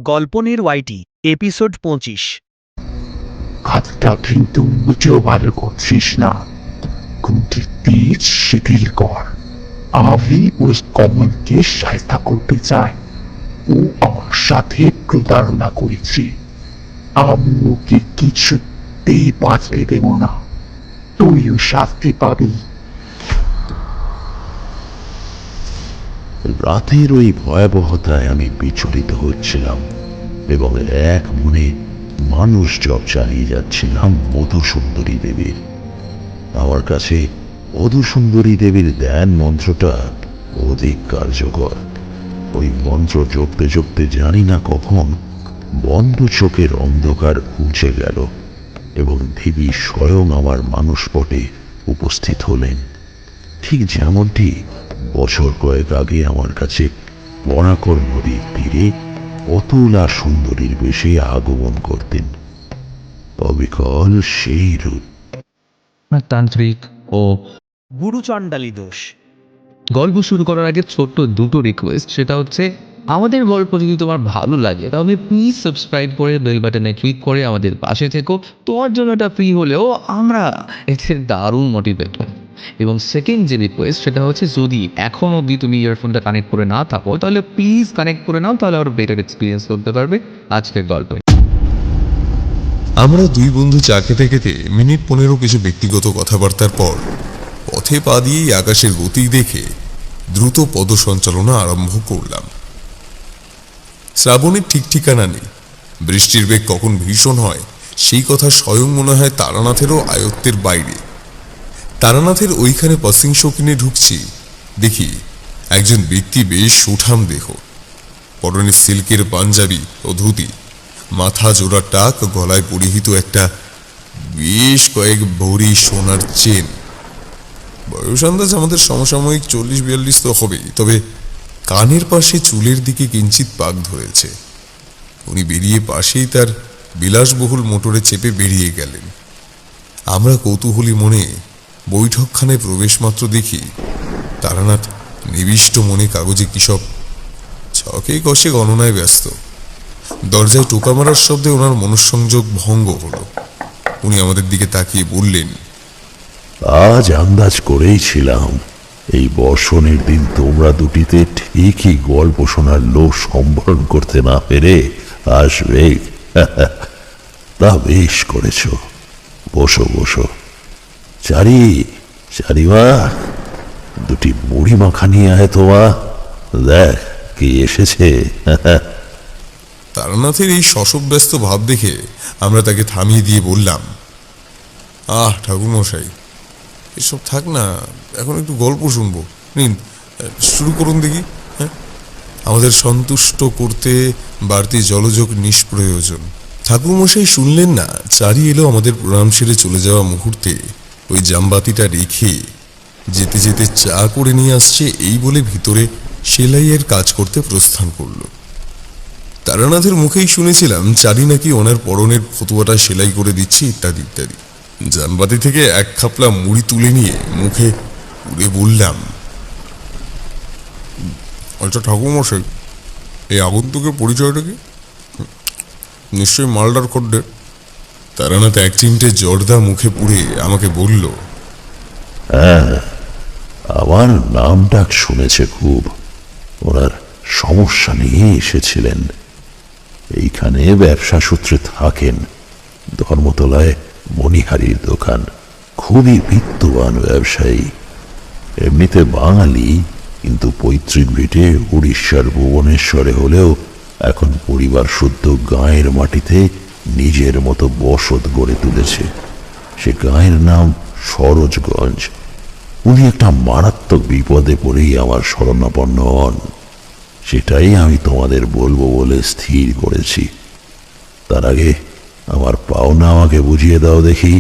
গল্পনের ওয়াইটি episode 25। কাজটা কিন্তু বুঝেও ভালো করছিস না। খুঁটির বীজ শিথিল কর। আমি ওই কমলকে সহায়তা করতে চাই। ও আমার সাথে প্রতারণা করেছে। আমি ওকে কিছুতেই বাঁচতে দেব না। তুইও শাস্তি পাবি। রাতের ওই ভয়াবহতায় আমি বিচলিত হচ্ছিলাম এবং এক মনে মানুষ জপ চালিয়ে যাচ্ছিলাম মধুসুন্দরী দেবীর। আমার কাছে মধুসুন্দরী দেবীর ধ্যান মন্ত্রটা অধিক কার্যকর। ওই মন্ত্র জপতে জপতে জানি না কখন বন্ধ চোখের অন্ধকার ঘুচে গেল এবং দেবী স্বয়ং আমার মানসপটে উপস্থিত হলেন, ঠিক যেমনটি বছর কয়েক আগে আমার কাছে বরাকর নদীর তীরে অতুল আর সুন্দরীর বেশে আগমন করতেন। অবিকল সেই রূপ। তান্ত্রিক ও গুরু চণ্ডালী দোষ। গল্প শুরু করার আগে ছোট্ট দুটো রিকোয়েস্ট, সেটা হচ্ছে আমাদের গল্প যদি তোমার ভালো লাগে তাহলে প্লিজ সাবস্ক্রাইব করে বেল বাটনে ক্লিক করে আমাদের পাশে থেকো। তোমার জন্য এটা ফ্রি হলেও আমরা এতে দারুণ মোটিভেট হই। এবং সেকেন্ড যে রিকোয়েস্ট সেটা হচ্ছে, যদি এখন অবধি তুমি ইয়ারফোনটা কানেক্ট করে না থাকো তাহলে প্লিজ কানেক্ট করে নাও, তাহলে আরও বেটার এক্সপিরিয়েন্স করতে পারবে আজকের গল্পে। আমরা দুই বন্ধু চা খেতে খেতে মিনিট 15 কিছু ব্যক্তিগত কথাবার্তার পর পথে পা দিয়েই আকাশের গতি দেখে দ্রুত পদসঞ্চালনা আরম্ভ করলাম। শ্রাবণের ঠিক ঠিকানা নেই, বৃষ্টির বেগ কখন ভীষণ হয় সেই কথা স্বয়ং মনে হয় তারানাথেরও আয়ত্তের বাইরে। তারানাথের ওইখানে পাসিং শৌখিনে ঢুকছি, দেখি একজন ব্যক্তি বেশ সুঠাম দেহ, পরনে সিল্কের পাঞ্জাবি ও ধুতি, মাথা জোড়া টাক, গলায় পরিহিত একটা বেশ কয়েক ভরি সোনার চেন। বয়স আন্দাজ আমাদের সমসাময়িক 40-42 তো হবেই, তবে কানের পাশে চুলের দিকে কিঞ্চিত পাক ধরেছে। উনি বেরিয়ে পাশেই তার বিলাসবহুল মোটরে চেপে বেরিয়ে গেলেন। আমরা কৌতূহলী মনে বৈঠকখানায় প্রবেশ মাত্র দেখি তারানাথ নিবিষ্ট মনে কাগজে কিসব ছকে কষে গণনায় ব্যস্ত। দরজায় টোকা মারার শব্দে ওনার মনঃসংযোগ ভঙ্গ হলো। উনি আমাদের দিকে তাকিয়ে বললেন, আজ আন্দাজ করেই ছিলাম এই বর্ষণের দিন তোমরা দুটিতে ঠিকই গল্প শোনার লোভ সম্বরণ করতে না পেরে আসবে। তা বেশ করেছ। বসো বসো। চারিমা, দুটি মুড়ি মাখা নিয়ে আয় তোমা। দেখ কি এসেছে। তারানাথের এই শশব্যস্ত ভাব দেখে আমরা তাকে থামিয়ে দিয়ে বললাম, ঠাকুরমশাই, এসব থাক না, এখন একটু গল্প শুনবো। নিন, শুরু করুন দেখি। আমাদের সন্তুষ্ট করতে বাড়তি জলযোগ নিষ্প্রয়োজন। ঠাকুরমশাই শুনলেন না। চারি এলো আমাদের প্রণাম সেরে চলে যাওয়া মুহূর্তে ওই জামবাতিটা রেখে যেতে যেতে চা করে নিয়ে আসছে এই বলে ভিতরে সেলাইয়ের কাজ করতে প্রস্থান করলো। তারানাথের মুখেই শুনেছিলাম চারি নাকি ওনার পরনের ফতুয়াটা সেলাই করে দিচ্ছে ইত্যাদি ইত্যাদি। জামবাতি থেকে এক খাপলা মুড়ি তুলে নিয়ে মুখে উড়ে বললাম, আচ্ছা ঠাকুরমশাই, এই আগন্তুকের পরিচয়টা কি? নিশ্চয়ই মালদার খদ্দের। তারানাথ এক চিমটে জর্দা মুখে পুড়ে আমাকে বলল, আমার নাম ডাক শুনেছে খুব। ওনার সমস্যা নিয়ে এসেছিলেন। এইখানে ব্যবসা সূত্রে থাকেন। ধর্মতলায় মণিহারির দোকান। খুবই বিত্তবান ব্যবসায়ী। এমনিতে বাঙালি, কিন্তু পৈতৃক ভিটে উড়িষ্যার ভুবনেশ্বরে হলেও এখন পরিবার শুদ্ধ গাঁয়ের মাটিতে নিজের মতো বসত গড়ে তুলেছে। সে গাঁয়ের নাম সরোজগঞ্জ। উনি একটা মারাত্মক বিপদে পড়েই আমার শরণাপন্ন হন। সেটাই আমি তোমাদের বলবো বলে স্থির করেছি। তার আগে আমার পাওনা আমাকে বুঝিয়ে দাও দেখি।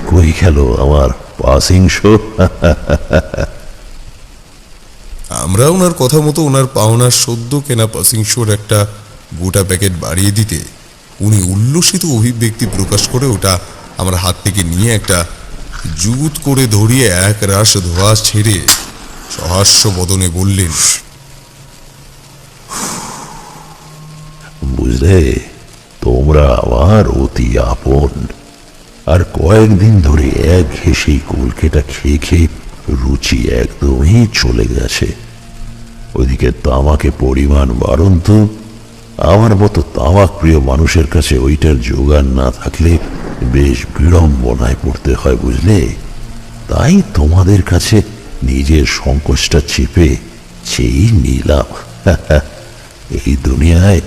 কই গেল আমার পাসিং শো? আমরা ওনার কথা মতো ওনার পাওনার সদ্য কেনা পাসিং শোর একটা গোটা প্যাকেট বাড়িয়ে দিতে উনি উল্লসিত অভিব্যক্তি প্রকাশ করে ওটা আমার হাত থেকে নিয়ে একটা জুত করে ধরিয়ে এক রাশ ধোয়া ছেড়ে সহাস্য বদনে বললেন, বুঝলে, তোমরা আমার অতি আপন। আর কয়েকদিন ধরে এক ঘেঁষেই কলকেটা খেয়ে খেয়ে রুচি একদমই চলে গেছে। ওইদিকে তামাকে পরিমাণ বাড়ন্ত, আমার মতো তামাক প্রিয় মানুষের কাছে ওইটার জোগান না থাকলে বেশ বিড়ম্বনায় পড়তে হয়, বুঝলে। তাই তোমাদের কাছে নিজের সংকোচটা চেপে চেয়েই নিলাম। এই দুনিয়ায়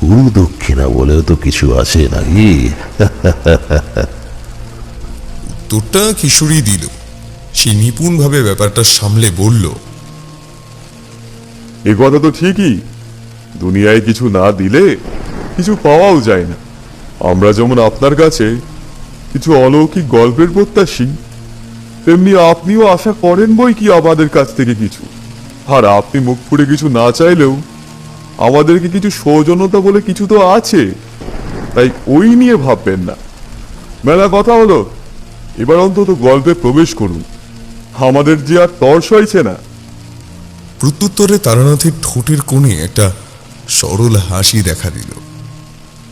গুরু দক্ষিণা বলেও তো কিছু আছে নাকি? উত্তরটা কিশোরী দিল। সে নিপুণভাবে ব্যাপারটা সামলে বলল, এ কথা তো ঠিকই, দুনিয়ায় কিছু না দিলে কিছু পাওয়াও যায় না। আমরা যেমন আপনার কাছে কিছু অলৌকিক গল্পের প্রত্যাশী, তেমনি আপনিও আশা করেন বই কি আমাদের কাছ থেকে কিছু। আর আপনি মুখ ফুটে কিছু না চাইলেও আমাদেরকে কিছু সৌজন্যতা বলে কিছু তো আছে, তাই ওই নিয়ে ভাববেন না। মেলা কথা হলো, এবার অন্তত গল্পে প্রবেশ করুন, আমাদের যে আর তর সইছে না। প্রত্যুত্তরে তারানাথের ঠোঁটের কোণে একটা সরল হাসি দেখা দিল।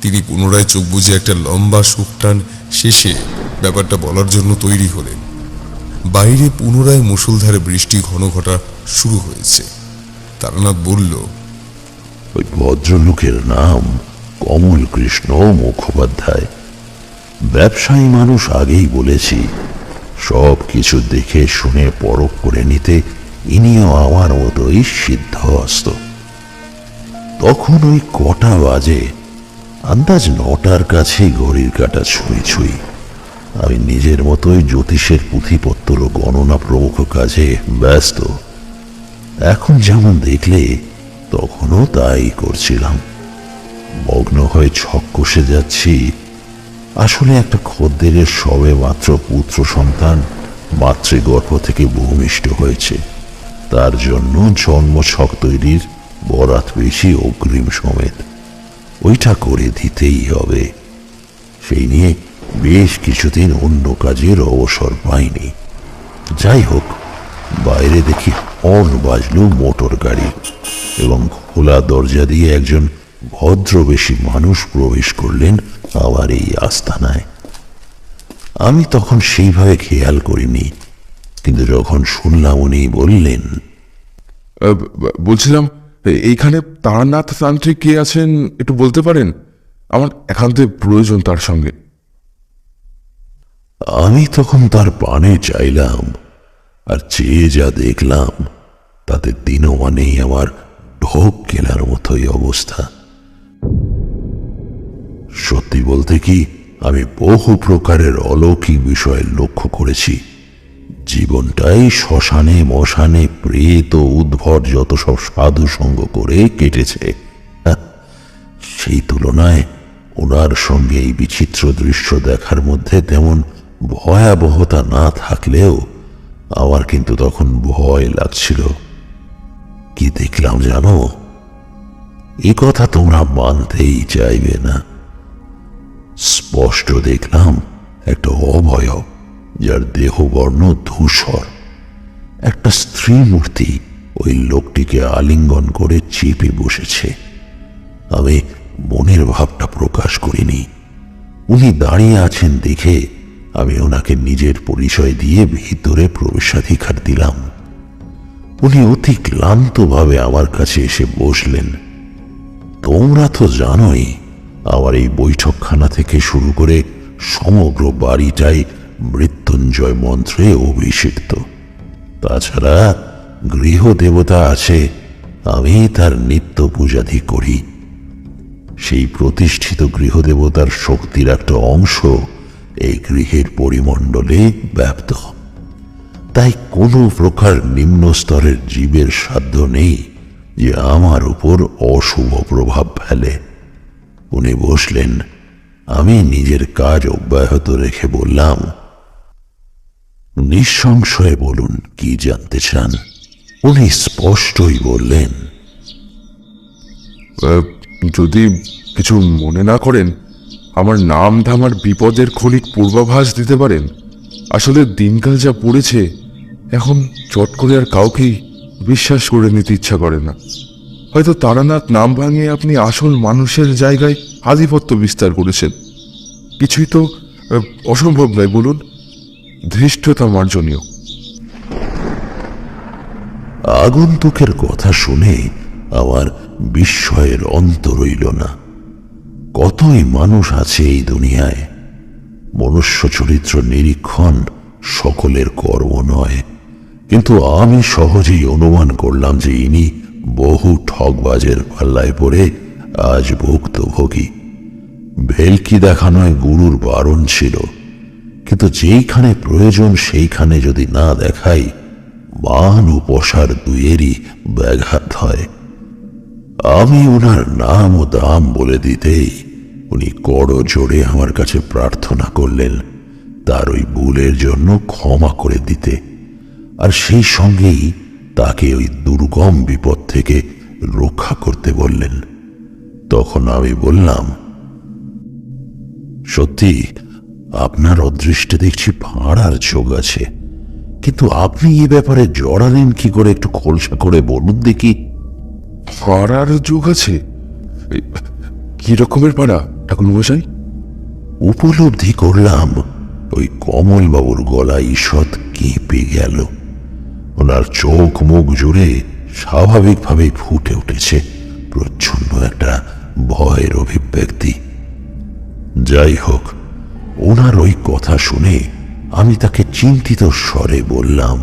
তিনি পুনরায় চোখ বুজে একটা লম্বা সুখটান শেষে ব্যাপারটা বলার জন্য তৈরি হলেন। বাইরে পুনরায় মুষলধারে বৃষ্টি ঘন ঘটা শুরু হয়েছে। তারানাথ বলল, ওই ভদ্রলোকের নাম কমল কৃষ্ণ মুখোপাধ্যায়। ব্যবসায়ী মানুষ, আগেই বলেছি। সব কিছু দেখে শুনে পরখ করে নিতে ইনিও আমার মতোই সিদ্ধহস্ত। তখন ওই কটা বাজে, আন্দাজ 9টার কাছেই ঘড়ির কাঁটা ছুঁই ছুঁই। আমি নিজের মতোই জ্যোতিষের পুঁথিপত্র গণনা প্রমুখ কাজে ব্যস্ত। এখন যেমন দেখলে, তখনও তাই করছিলাম। মগ্ন হয়ে ছক কষে যাচ্ছি। আসলে একটা খদ্দেরের সবে মাত্র পুত্র সন্তান মাতৃগর্ভ থেকে ভূমিষ্ঠ হয়েছে। তার জন্য জন্ম ছক তৈরির বরাত বেশি অগ্রিম সমেত। ওইটা করে দিতেই হবে। সেই নিয়ে বেশ কিছুদিন অন্য কাজের অবসর পাইনি। যাই হোক, বাইরে দেখি হর্ন বাজল মোটর গাড়ি, এবং খোলা দরজা দিয়ে একজন ভদ্রবেশী মানুষ প্রবেশ করলেন আমার এই আস্তানায়। আমি তখন সেইভাবে খেয়াল করিনি, কিন্তু যখন শুনলাম উনি বললেন, বলছিলাম, এইখানে তারানাথ তান্ত্রিক কে আছেন একটু বলতে পারেন? আমার একান্তে প্রয়োজন তার সঙ্গে। আমি তখন তার পানে চাইলাম, আর চেয়ে যা দেখলাম তাতে দিনমানেই আমার ঢোক কেনার মতোই অবস্থা। সত্যি বলতে কি, আমি বহু প্রকারের অলৌকিক বিষয় লক্ষ্য করেছি। জীবনটাই শ্মশানে মশানে প্রেত ও উদ্ভট যত সব সাধু সঙ্গ করে কেটেছে। সেই তুলনায় ওনার সঙ্গে এই বিচিত্র দৃশ্য দেখার মধ্যে তেমন ভয়াবহতা না থাকলেও আমার কিন্তু তখন ভয় লাগছিল। কি দেখলাম জানো? এ কথা তোমরা মানতেই চাইবে না। স্পষ্ট দেখলাম একটা অবয়ব, যার দেহবর্ণ ধূসর। একটা স্ত্রী মূর্তি ওই লোকটিকে আলিঙ্গন করে চেপে বসেছে। আমি মনের ভাবটা প্রকাশ করিনি। উনি দাঁড়িয়ে আছেন দেখে আমি ওনাকে নিজের পরিচয় দিয়ে ভিতরে প্রবেশাধিকার দিলাম। উনি অতি ক্লান্তভাবে আমার কাছে এসে বসলেন। তোমরা তো জানোই, আমার এই বৈঠকখানা থেকে শুরু করে সমগ্র বাড়িটাই মৃত্যুঞ্জয় মন্ত্রে অভিষিক্ত। তাছাড়া গৃহদেবতা আছে, আমি তার নিত্য পূজাধি করি। সেই প্রতিষ্ঠিত গৃহদেবতার শক্তির একটা অংশ এই গৃহের পরিমণ্ডলে ব্যাপ্ত। তাই কোনো প্রকার নিম্ন স্তরের জীবের সাধ্য নেই যে আমার উপর অশুভ প্রভাব ফেলে। উনি বসলেন। আমি নিজের কাজ অব্যাহত রেখে বললাম, নিঃসংশয়ে বলুন কি জানতে চান। উনি স্পষ্টই বললেন, যদি কিছু মনে না করেন, আমার নাম ধামার বিপদের ক্ষণিক পূর্বাভাস দিতে পারেন। আসলে দিনকাল যা পড়েছে, এখন চট করে আর কাউকেই বিশ্বাস করে নিতে ইচ্ছা করে না। হয়তো তারানাথ নাম ভাঙিয়ে আপনি আসল মানুষের জায়গায় আধিপত্য বিস্তার করেছেন। কিছুই তো অসম্ভব নয়, বলুন। ধৃষ্টতা মার্জনীয়। আগন্তুকের কথা শুনে আমার বিস্ময়ের অন্ত রইল না। কতই মানুষ আছে এই দুনিয়ায়। মনুষ্য চরিত্র নিরীক্ষণ সকলের কর্ম নয়, কিন্তু আমি সহজেই অনুমান করলাম যে ইনি বহু ঠকবাজের পাল্লায় পড়ে আজ ভুক্তভোগী। ভেলকি দেখানোয় গুরুর বারণ ছিল, কিন্তু যেইখানে প্রয়োজন সেইখানে যদি না দেখাই, মান উপসার দুয়েরই ব্যাঘাত হয়। আমি ওনার নাম ও দাম বলে দিতেই উনি করো জোরে আমার কাছে প্রার্থনা করলেন তার ওই ভুলের জন্য ক্ষমা করে দিতে, আর সেই সঙ্গেই তাকে ওই দুর্গম বিপদ থেকে রক্ষা করতে বললেন। তখন আমি বললাম, সত্যি আপনার অদৃষ্টে দেখছি ভাঁড়ার ঝোঁক আছে, কিন্তু আপনি এই ব্যাপারে জড়ালেন কি করে, একটু খোলসা করে বলুন দেখি। পাড়ার যোগ আছে? কি রকমের পাড়া ঠাকুর মশাই? উপলব্ধি করলাম ওই কমলবাবুর গলা ঈষৎ কেঁপে গেল। ওনার চোখ মুখ জুড়ে স্বাভাবিকভাবেই ফুটে উঠেছে প্রচ্ছন্ন একটা ভয়ের অভিব্যক্তি। যাই হোক, ওনার ওই কথা শুনে আমি তাকে চিন্তিত স্বরে বললাম,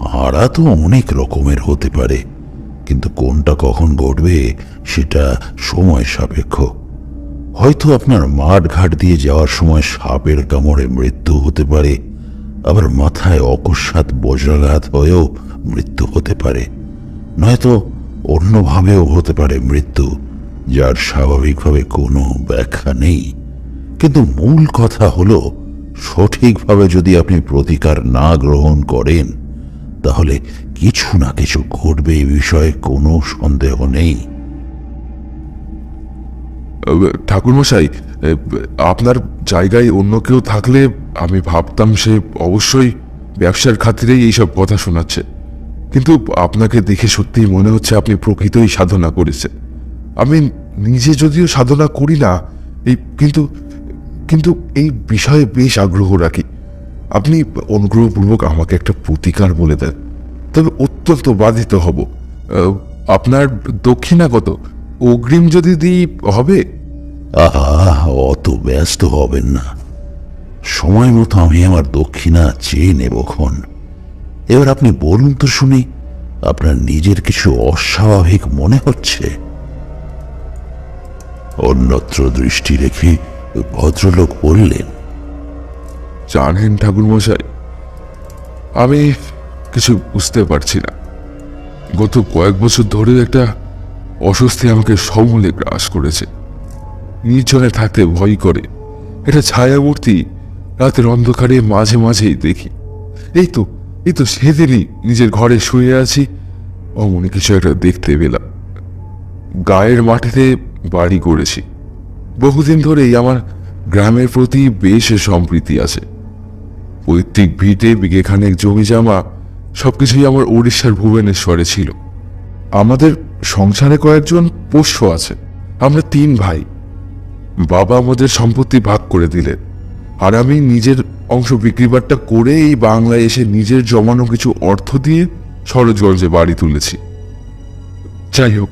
ভাড়া তো অনেক রকমের হতে পারে, কিন্তু কোনটা কখন ঘটবে সেটা সময় সাপেক্ষ। হয়তো আপনার মাঠ ঘাট দিয়ে যাওয়ার সময় সাপের কামড়ে মৃত্যু হতে পারে, আবার মাথায় অকস্মাৎ বজ্রাঘাত হয়েও মৃত্যু হতে পারে, নয়তো অন্যভাবেও হতে পারে মৃত্যু, যার স্বাভাবিকভাবে কোনো ব্যাখ্যা নেই। কিন্তু মূল কথা হলো, সঠিকভাবে যদি আপনি প্রতিকার না গ্রহণ করেন, তাহলে কিছু না কিছু ঘটবে, এই বিষয়ে কোনো সন্দেহ নেই। ঠাকুর মশাই, আপনার জায়গায় অন্য কেউ থাকলে আমি ভাবতাম সে অবশ্যই ব্যবসার খাতিরেই এইসব কথা শোনাচ্ছে, কিন্তু আপনাকে দেখে সত্যিই মনে হচ্ছে আপনি প্রকৃতই সাধনা করেছেন। আমি নিজে যদিও সাধনা করি না, কিন্তু কিন্তু এই বিষয়ে বেশ আগ্রহ রাখি। আপনি অনুগ্রহপূর্বক আমাকে একটা প্রতিকার বলে দেন, তবে অত্যন্ত বাধিত হব। আপনার দক্ষিণা কত? অগ্রিম যদি দিই হবে? আহা, অত ব্যস্ত হবেন না, সময় মতো আমি আমার দক্ষিণা চেয়ে নেবক্ষণ। এবার আপনি বলুন তো শুনি, আপনার নিজের কিছু অস্বাভাবিক মনে হচ্ছে? অন্যত্র দৃষ্টি রেখে ভদ্রলোক বললেন, জানেন ঠাকুর মশাই, আমি কিছু বুঝতে পারছি না। গত কয়েক বছর ধরে একটা অস্বস্তি আমাকে সমূলে গ্রাস করেছে। নির্জনে থাকতে ভয় করে। এটা ছায়ামূর্তি রাতের অন্ধকারে মাঝে মাঝেই দেখি। এই তো সেদিনই নিজের ঘরে শুয়ে আছি, অমনি কিছু একটা দেখতে পেলাম। গায়ের মাটিতে বাড়ি করেছি। বহুদিন ধরেই আমার গ্রামের প্রতি বেশ সম্প্রীতি আছে। পৈতৃক ভিটে বিঘেখানেক জমি জামা সবকিছুই আমার উড়িষ্যার ভুবনেশ্বরে ছিল। আমাদের সংসারে কয়েকজন পোষ্য আছে। আমরা 3 ভাই। বাবা আমাদের সম্পত্তি ভাগ করে দিলেন, আর আমি নিজের অংশ বিক্রিবাট্টা করে এই বাংলায় এসে নিজের জমানো কিছু অর্থ দিয়ে সরোজগঞ্জে বাড়ি তুলেছি। যাই হোক,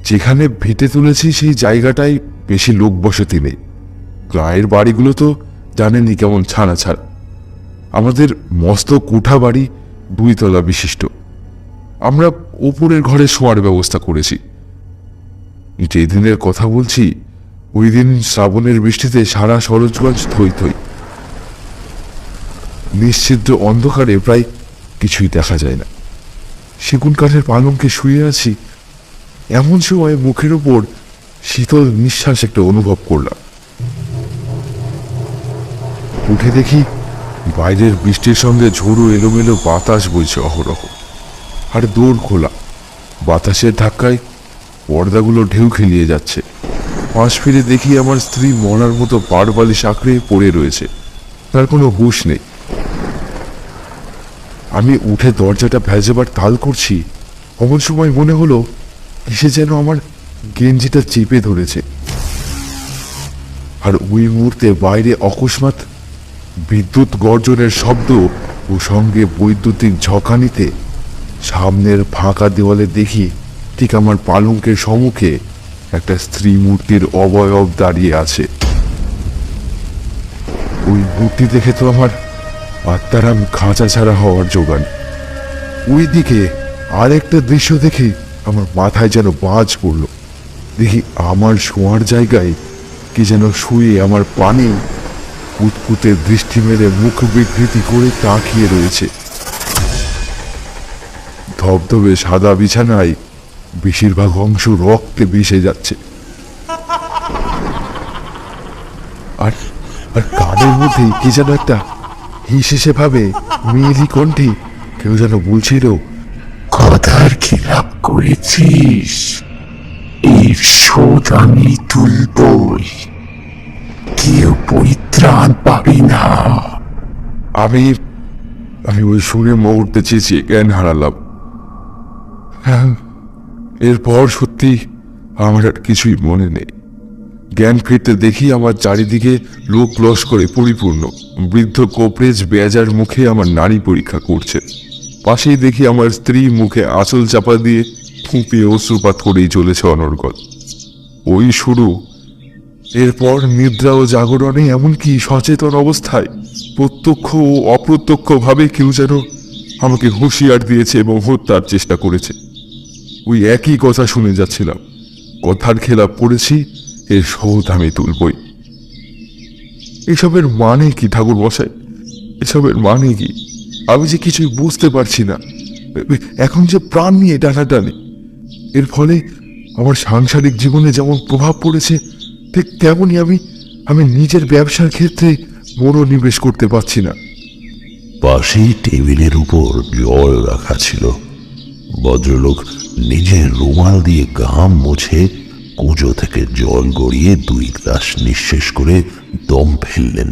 যেখানে ভিটে তুলেছি সেই জায়গাটায় বেশি লোক বসতি নেই। গায়ের বাড়িগুলো তো জানেনই কেমন ছাড়া ছাড়া। আমাদের মস্ত কুঠা বাড়ি 2 তলা বিশিষ্ট। আমরা উপরের ঘরে শোয়ার ব্যবস্থা করেছি। যেদিনের কথা বলছি, ওই দিন শ্রাবণের বৃষ্টিতে সারা সরোজগঞ্জ থই থই। নিশ্চিদ্র অন্ধকারে প্রায় কিছুই দেখা যায় না। সেগুন কাঠের পালঙ্কে শুয়ে আছি, এমন সময় মুখের উপর শীতল নিঃশ্বাস একটা অনুভব করলাম। উঠে দেখি বাইরের বৃষ্টির সঙ্গে ঝোড়ো এলোমেলো বাতাস বইছে অহরহ, আর দৌড় খোলা। বাতাসের ধাক্কায় পর্দাগুলো ঢেউ খেলিয়ে যাচ্ছে। পাশ ফিরে দেখি আমার স্ত্রী মরার মতো পাড়বালিশ আঁকড়ে পড়ে রয়েছে, তার কোনো হুঁশ নেই। আমি উঠে দরজাটা ভেজাবার তাল করছি, এমন সময় মনে হলো কিসে যেন আমার গেঞ্জিটা চেপে ধরেছে, আর ওই মুহূর্তে বাইরে অকস্মাৎ বিদ্যুৎ গর্জনের শব্দ ও সঙ্গে বৈদ্যুতিক ঝকানিতে সামনের ফাঁকা দেওয়ালে দেখি ঠিক আমার পালঙ্কের সম্মুখে একটা স্ত্রী মূর্তির অবয়ব দাঁড়িয়ে আছে। ওই মূর্তি দেখে তো আমার আত্মারাম খাঁচা ছাড়া হওয়ার জোগান। ওই দিকে আরেকটা দৃশ্য দেখে আমার মাথায় যেন বাজ পড়ল। দেখি আমার শোয়ার জায়গায় কি যেন শুয়ে আমার পানে উৎপুতে দৃষ্টি মেলে মুখ বিকৃতি করে তাকিয়ে রয়েছে। ধবধবে সাদা বিছানায় বেশিরভাগ অংশ রক্তে মিশে যাচ্ছে, আর আর কানের মধ্যে কি যেন একটা হিসেসে ভাবে মেয়েলি কণ্ঠে কেউ যেন বলছিল, কথার খিলাপ করেছিস, এর শোধ আমি তুলবই, কেউ পরিত্রাণ পাবি না। আমি আমি ওই শুনে মুহূর্তে চেঁচিয়ে জ্ঞান হারালাম। হ্যাঁ, এরপর সত্যি আমার আর কিছুই মনে নেই। জ্ঞান ফিরতে দেখি আমার চারিদিকে লোক লস্করে পরিপূর্ণ। বৃদ্ধ কোপরেজ বেজার মুখে আমার নারী পরীক্ষা করছে। পাশেই দেখি আমার স্ত্রী মুখে আঁচল চাপা দিয়ে ফুঁপিয়ে অশ্রুপাত করেই চলেছে অনর্গল। ওই শুরু। এরপর নিদ্রা ও জাগরণে, এমনকি সচেতন অবস্থায় প্রত্যক্ষ ও অপ্রত্যক্ষভাবে কেউ যেন আমাকে হুঁশিয়ার দিয়েছে এবং হত্যার চেষ্টা করেছে। ওই একই কথা শুনে যাচ্ছিলাম, কথার খেলাপ পড়েছি, এর শোধ আমি তুলবই। এসবের মানে কি ঠাকুর মশাই? এসবের মানে কি? আমি যে কিছুই বুঝতে পারছি না। এখন যে প্রাণ নিয়ে টানাটানি, এর ফলে আমার সাংসারিক জীবনে যেমন প্রভাব পড়েছে, ঠিক তেমনই আমি নিজের ব্যবসার ক্ষেত্রে মনোনিবেশ করতে পারছি না। পাশেই টেবিলের উপর জল রাখা ছিল। ভদ্রলোক নিজের রুমাল দিয়ে ঘাম মুছে কুঁজো থেকে জল গড়িয়ে 2 গ্লাস নিঃশেষ করে দম ফেললেন।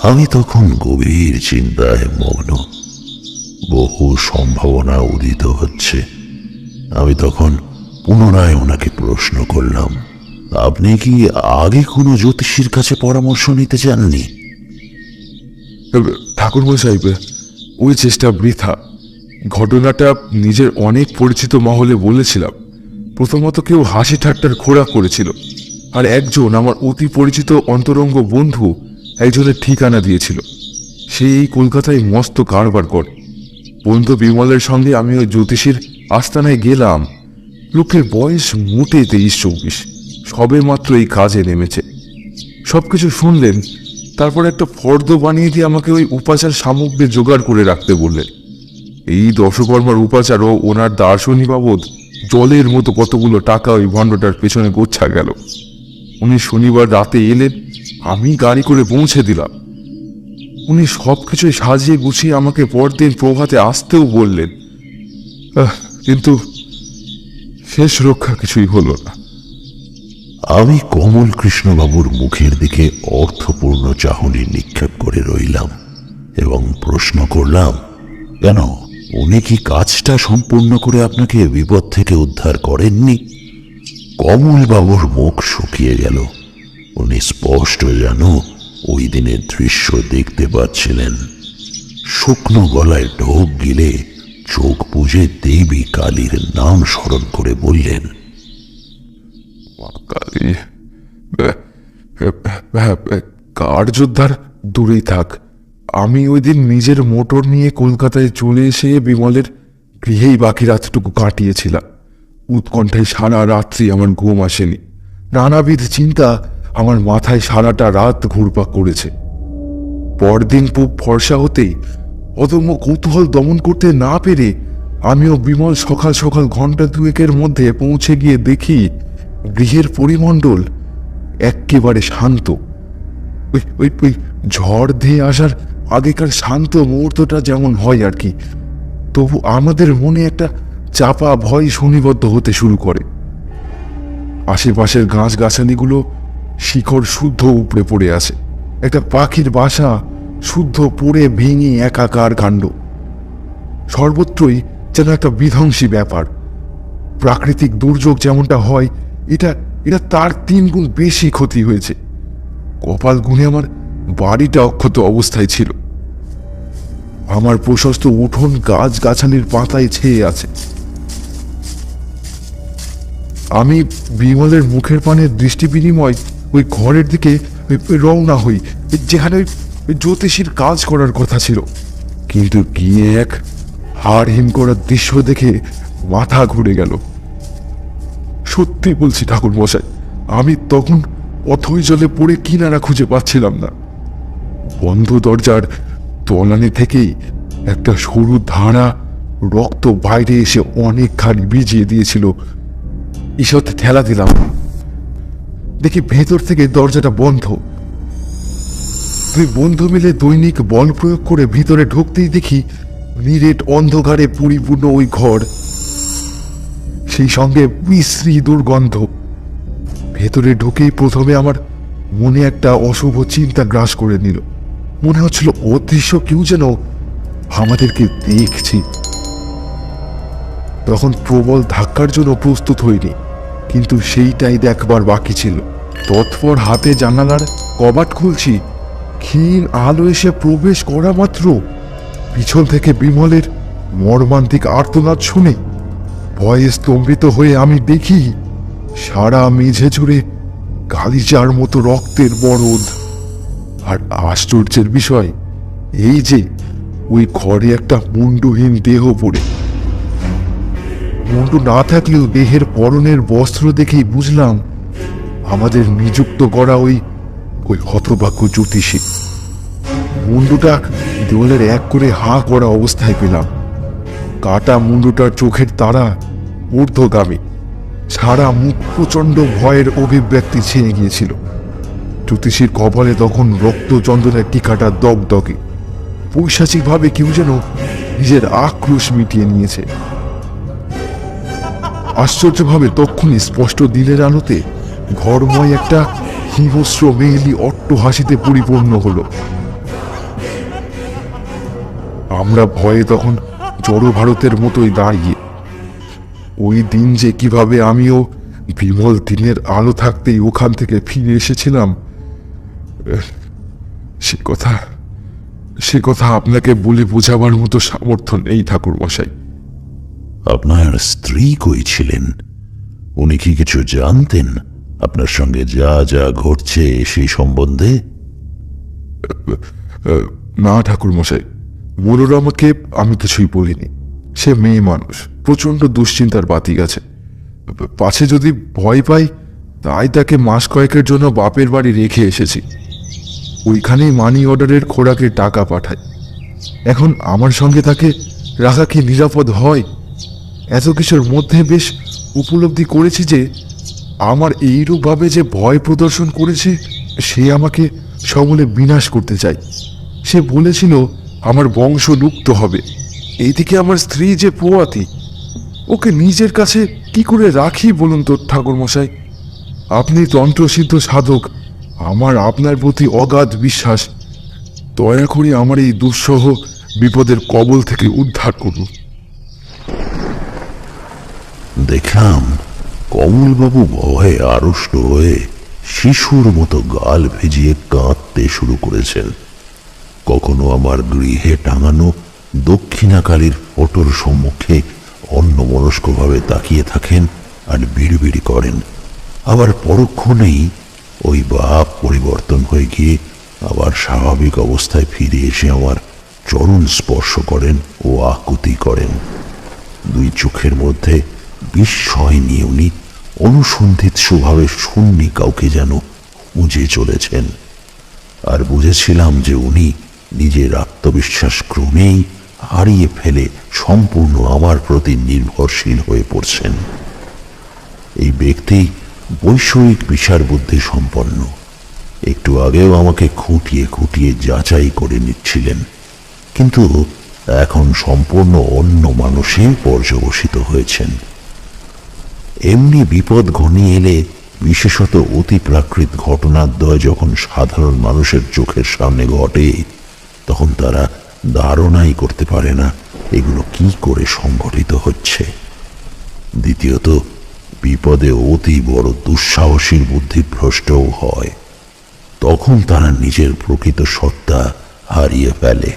আমি তখন গভীর চিন্তায় মগ্ন। বহু সম্ভাবনা উদিত হচ্ছে। আমি তখন পুনরায় ওনাকে প্রশ্ন করলাম, আপনি কি আগে কোনো জ্যোতিষীর কাছে পরামর্শ নিতে চাননি? ঠাকুর মশাই, ওই চেষ্টা বৃথা। ঘটনাটা নিজের অনেক পরিচিত মহলে বলেছিলাম। প্রথমত কেউ হাসি ঠাট্টার খোরাক করেছিল, আর একজন আমার অতি পরিচিত অন্তরঙ্গ বন্ধু একজনের ঠিকানা দিয়েছিল। সে এই কলকাতায় মস্ত কারবার করে। বন্ধু বিমলের সঙ্গে আমি ওই জ্যোতিষীর আস্তানায় গেলাম। লোকের বয়স মোটে 23-24, সবে মাত্র এই কাজে নেমেছে। সবকিছু শুনলেন, তারপর একটা ফর্দ বানিয়ে দিয়ে আমাকে ওই উপাচার সামগ্রী জোগাড় করে রাখতে বললেন। এই দশকর্মার উপাচার ও ওনার দার্শনিক বাবদ জলের মতো কতগুলো টাকা ওই ভণ্ডটার পেছনে গোচ্ছা গেল। উনি শনিবার রাতে এলেন, আমি গাড়ি করে পৌঁছে দিলাম। উনি সবকিছুই সাজিয়ে গুছিয়ে আমাকে পরদিন প্রভাতে আসতেও বললেন, কিন্তু শেষ রক্ষা কিছুই হলো না। আমি কমল কৃষ্ণবাবুর মুখের দিকে অর্থপূর্ণ চাহনি নিক্ষেপ করে রইলাম এবং প্রশ্ন করলাম, কেন, উনি কি কাজটা সম্পূর্ণ করে আপনাকে বিপদ থেকে উদ্ধার করেননি? কমলবাবুর মুখ শুকিয়ে গেল। উনি স্পষ্ট যেন ওই দিনের দৃশ্য দেখতে পাচ্ছিলেন। শুকনো গলায় ঢোক গিলে চোখ বুজে দেবী কালীর নাম স্মরণ করে বললেন, কার্যোদ্ধার দূরেই থাক। আমি ওই দিন নিজের মোটর নিয়ে কলকাতায় চলে এসে বিমলের গৃহেই বাকি রাতটুকু কাটিয়েছিলাম। উৎকণ্ঠায় সারা রাত্রি আমার ঘুম আসেনি। নানাবিধ চিন্তা আমার মাথায় সারাটা রাত ঘুরপাক করেছে। পরদিন পূব ফর্সা হতেই অদম্য কৌতূহল দমন করতে না পেরে আমিও বিমল সকাল সকাল ঘন্টা 2-এর মধ্যে পৌঁছে গিয়ে দেখি গৃহের পরিমণ্ডল একেবারে শান্ত। ওই ঝড় ধেয়ে আসার আগেকার শান্ত মুহূর্তটা যেমন হয় আর কি, তবু আমাদের মনে একটা চাপা ভয় সুনিবদ্ধ হতে শুরু করে। আশেপাশের গাছগাছালিগুলো শিকড় শুদ্ধ উপড়ে পড়ে আসে। একটা পাখির বাসা শুদ্ধ পড়ে ভেঙে একাকার কাণ্ড। সর্বত্রই যেন একটা বিধ্বংসী ব্যাপার। প্রাকৃতিক দুর্যোগ যেমনটা হয়, এটা এটা তার 3 গুণ বেশি ক্ষতি হয়েছে। কপাল গুনে আমার বাড়িটা অক্ষত অবস্থায় ছিল। আমার প্রশস্ত উঠোন গাছগাছালির পাতায় ছেয়ে আছে। আমি বিমলের মুখের পানে দৃষ্টি বিনিময় ওই ঘরের দিকে রওনা হই, যেখানে ওই জ্যোতিষীর কাজ করার কথা ছিল। কিন্তু গিয়ে এক হাড়হিম করার দৃশ্য দেখে মাথা ঘুরে গেল। সত্যি বলছি ঠাকুর মশাই, আমি তখন অথই জলে পড়ে কিনারা খুঁজে পাচ্ছিলাম না। বন্ধ দরজার তলানি থেকেই একটা সরু ধারা রক্ত বাইরে এসে অনেকখানি ভিজিয়ে দিয়েছিল। ঈষৎ ঠেলা দিলাম, দেখি ভেতর থেকে দরজাটা বন্ধ। 2 বন্ধু মিলে দৈনিক বল প্রয়োগ করে ভিতরে ঢুকতেই দেখি নিরেট অন্ধকারে পরিপূর্ণ ওই ঘর, সেই সঙ্গে বিশ্রী দুর্গন্ধ। ভেতরে ঢুকেই প্রথমে আমার মনে একটা অশুভ চিন্তা গ্রাস করে নিল। মনে হচ্ছিল অদৃশ্য কেউ যেন আমাদেরকে দেখছি। তখন প্রবল ধাক্কার জন্য প্রস্তুত হইনি, কিন্তু সেইটাই দেখবার বাকি ছিল। তৎপর হাতে জানালার কবাট খুলছি, ক্ষীণ আলো এসে প্রবেশ করা মাত্র পিছন থেকে বিমলের মর্মান্তিক আর্তনাদ শুনে ভয়ে স্তম্ভিত হয়ে আমি দেখি সারা মেঝে জুড়ে গালিচার মতো রক্তের বরদ। আর আশ্চর্যের বিষয় এই যে ওই ঘরে একটা মুন্ডহীন দেহ পড়ে। মুন্ডু না থাকলেও দেহের পরনের বস্ত্র দেখেই বুঝলাম আমাদের নিযুক্ত করা ওই হতভাগ্য জ্যোতিষী। মুন্ডুটা দেওয়ালের এক করে হাঁ করা অবস্থায় পেলাম। কাটা মুন্ডুটার চোখের তারা ঊর্ধ্বগামী, সারা মুখ প্রচন্ড ভয়ের অভিব্যক্তি ছেয়ে গিয়েছিল। জ্যোতিষীর কপালে তখন রক্তচন্দনের টিকাটা দগদগে। পৈশাচিকভাবে কেউ যেন নিজের আক্রোশ মিটিয়ে নিয়েছে। আশ্চর্যভাবে তক্ষুনি স্পষ্ট দিনের আলোতে ঘরময় একটা হিংস্র মেয়েলি অট্ট হাসিতে পরিপূর্ণ হলো। আমরা ভয়ে তখন জড় ভারতের মতোই দাঁড়িয়ে। ওই দিন যে কিভাবে আমিও বিমল দিনের আলো থাকতেই ওখান থেকে ফিরে এসেছিলাম, সে কথা আপনাকে বলে বোঝাবার মতো সামর্থ্য নেই ঠাকুর মশাই। আপনার স্ত্রী কই ছিলেন? উনি কি কিছু জানতেন আপনার সঙ্গে যা যা ঘটছে সেই সম্বন্ধে? না ঠাকুর মশাই, মনোরমাকে আমি কিছুই বলিনি। সে মেয়ে মানুষ, প্রচন্ড দুশ্চিন্তার বাতি গেছে। পাছে যদি ভয় পাই, তাই তাকে মাস কয়েকের জন্য বাপের বাড়ি রেখে এসেছি। ওইখানেই মানি অর্ডারের খোরাকের টাকা পাঠায়। এখন আমার সঙ্গে তাকে রাখা কি নিরাপদ হয়? এত কিছুর মধ্যে বেশ উপলব্ধি করেছি যে আমার এইরূপভাবে যে ভয় প্রদর্শন করেছে, সে আমাকে সমূলে বিনাশ করতে চায়। সে বলেছিল আমার বংশ লুপ্ত হবে। এইদিকে আমার স্ত্রী যে পোয়াতি, ওকে নিজের কাছে কি করে রাখি বলুন তো ঠাকুর মশাই? আপনি তন্ত্রসিদ্ধ সাধক, আমার আপনার প্রতি অগাধ বিশ্বাস। দয়া করে আমার এই দুঃসহ বিপদের কবল থেকে উদ্ধার করুন। দেখলাম কমলবাবু ভয়ে আড়ষ্ট হয়ে শিশুর মতো গাল ভিজিয়ে কাঁদতে শুরু করেছেন। কখনো আমার গৃহে টাঙানো দক্ষিণাকালীর ফটোর সম্মুখে অন্যমনস্কভাবে তাকিয়ে থাকেন আর বিড়বিড়ি করেন। আবার পরক্ষণেই ওই ভাব পরিবর্তন হয়ে গিয়ে আবার স্বাভাবিক অবস্থায় ফিরে এসে আমার চরণ স্পর্শ করেন ও আকুতি করেন। 2 চোখের মধ্যে বিস্ময় নিয়ে উনি অনুসন্ধিৎসুভাবে শূন্যে কাউকে যেন খুঁজে চলেছেন। আর বুঝেছিলাম যে উনি নিজের আত্মবিশ্বাস ক্রমেই হারিয়ে ফেলে সম্পূর্ণ আমার প্রতি নির্ভরশীল হয়ে পড়ছেন। এই ব্যক্তি বৈষয়িক বিচার বুদ্ধি সম্পন্ন। একটু আগেও আমাকে খুঁটিয়ে খুঁটিয়ে যাচাই করে নিচ্ছিলেন, কিন্তু এখন সম্পূর্ণ অন্য মানুষে পর্যবসিত হয়েছেন। এমনি বিপদ ঘনিয়ে এলে, বিশেষত অতি প্রাকৃত ঘটনাদ্বয় যখন সাধারণ মানুষের চোখের সামনে ঘটে, তখন তারা ধারণাই করতে পারে না এগুলো কি করে সংঘটিত হচ্ছে। দ্বিতীয়ত, বিপদে অতি বড় দুঃসাহসীর বুদ্ধিভ্রষ্টও হয়। তখন তারা নিজের প্রকৃত সত্তা হারিয়ে ফেলে।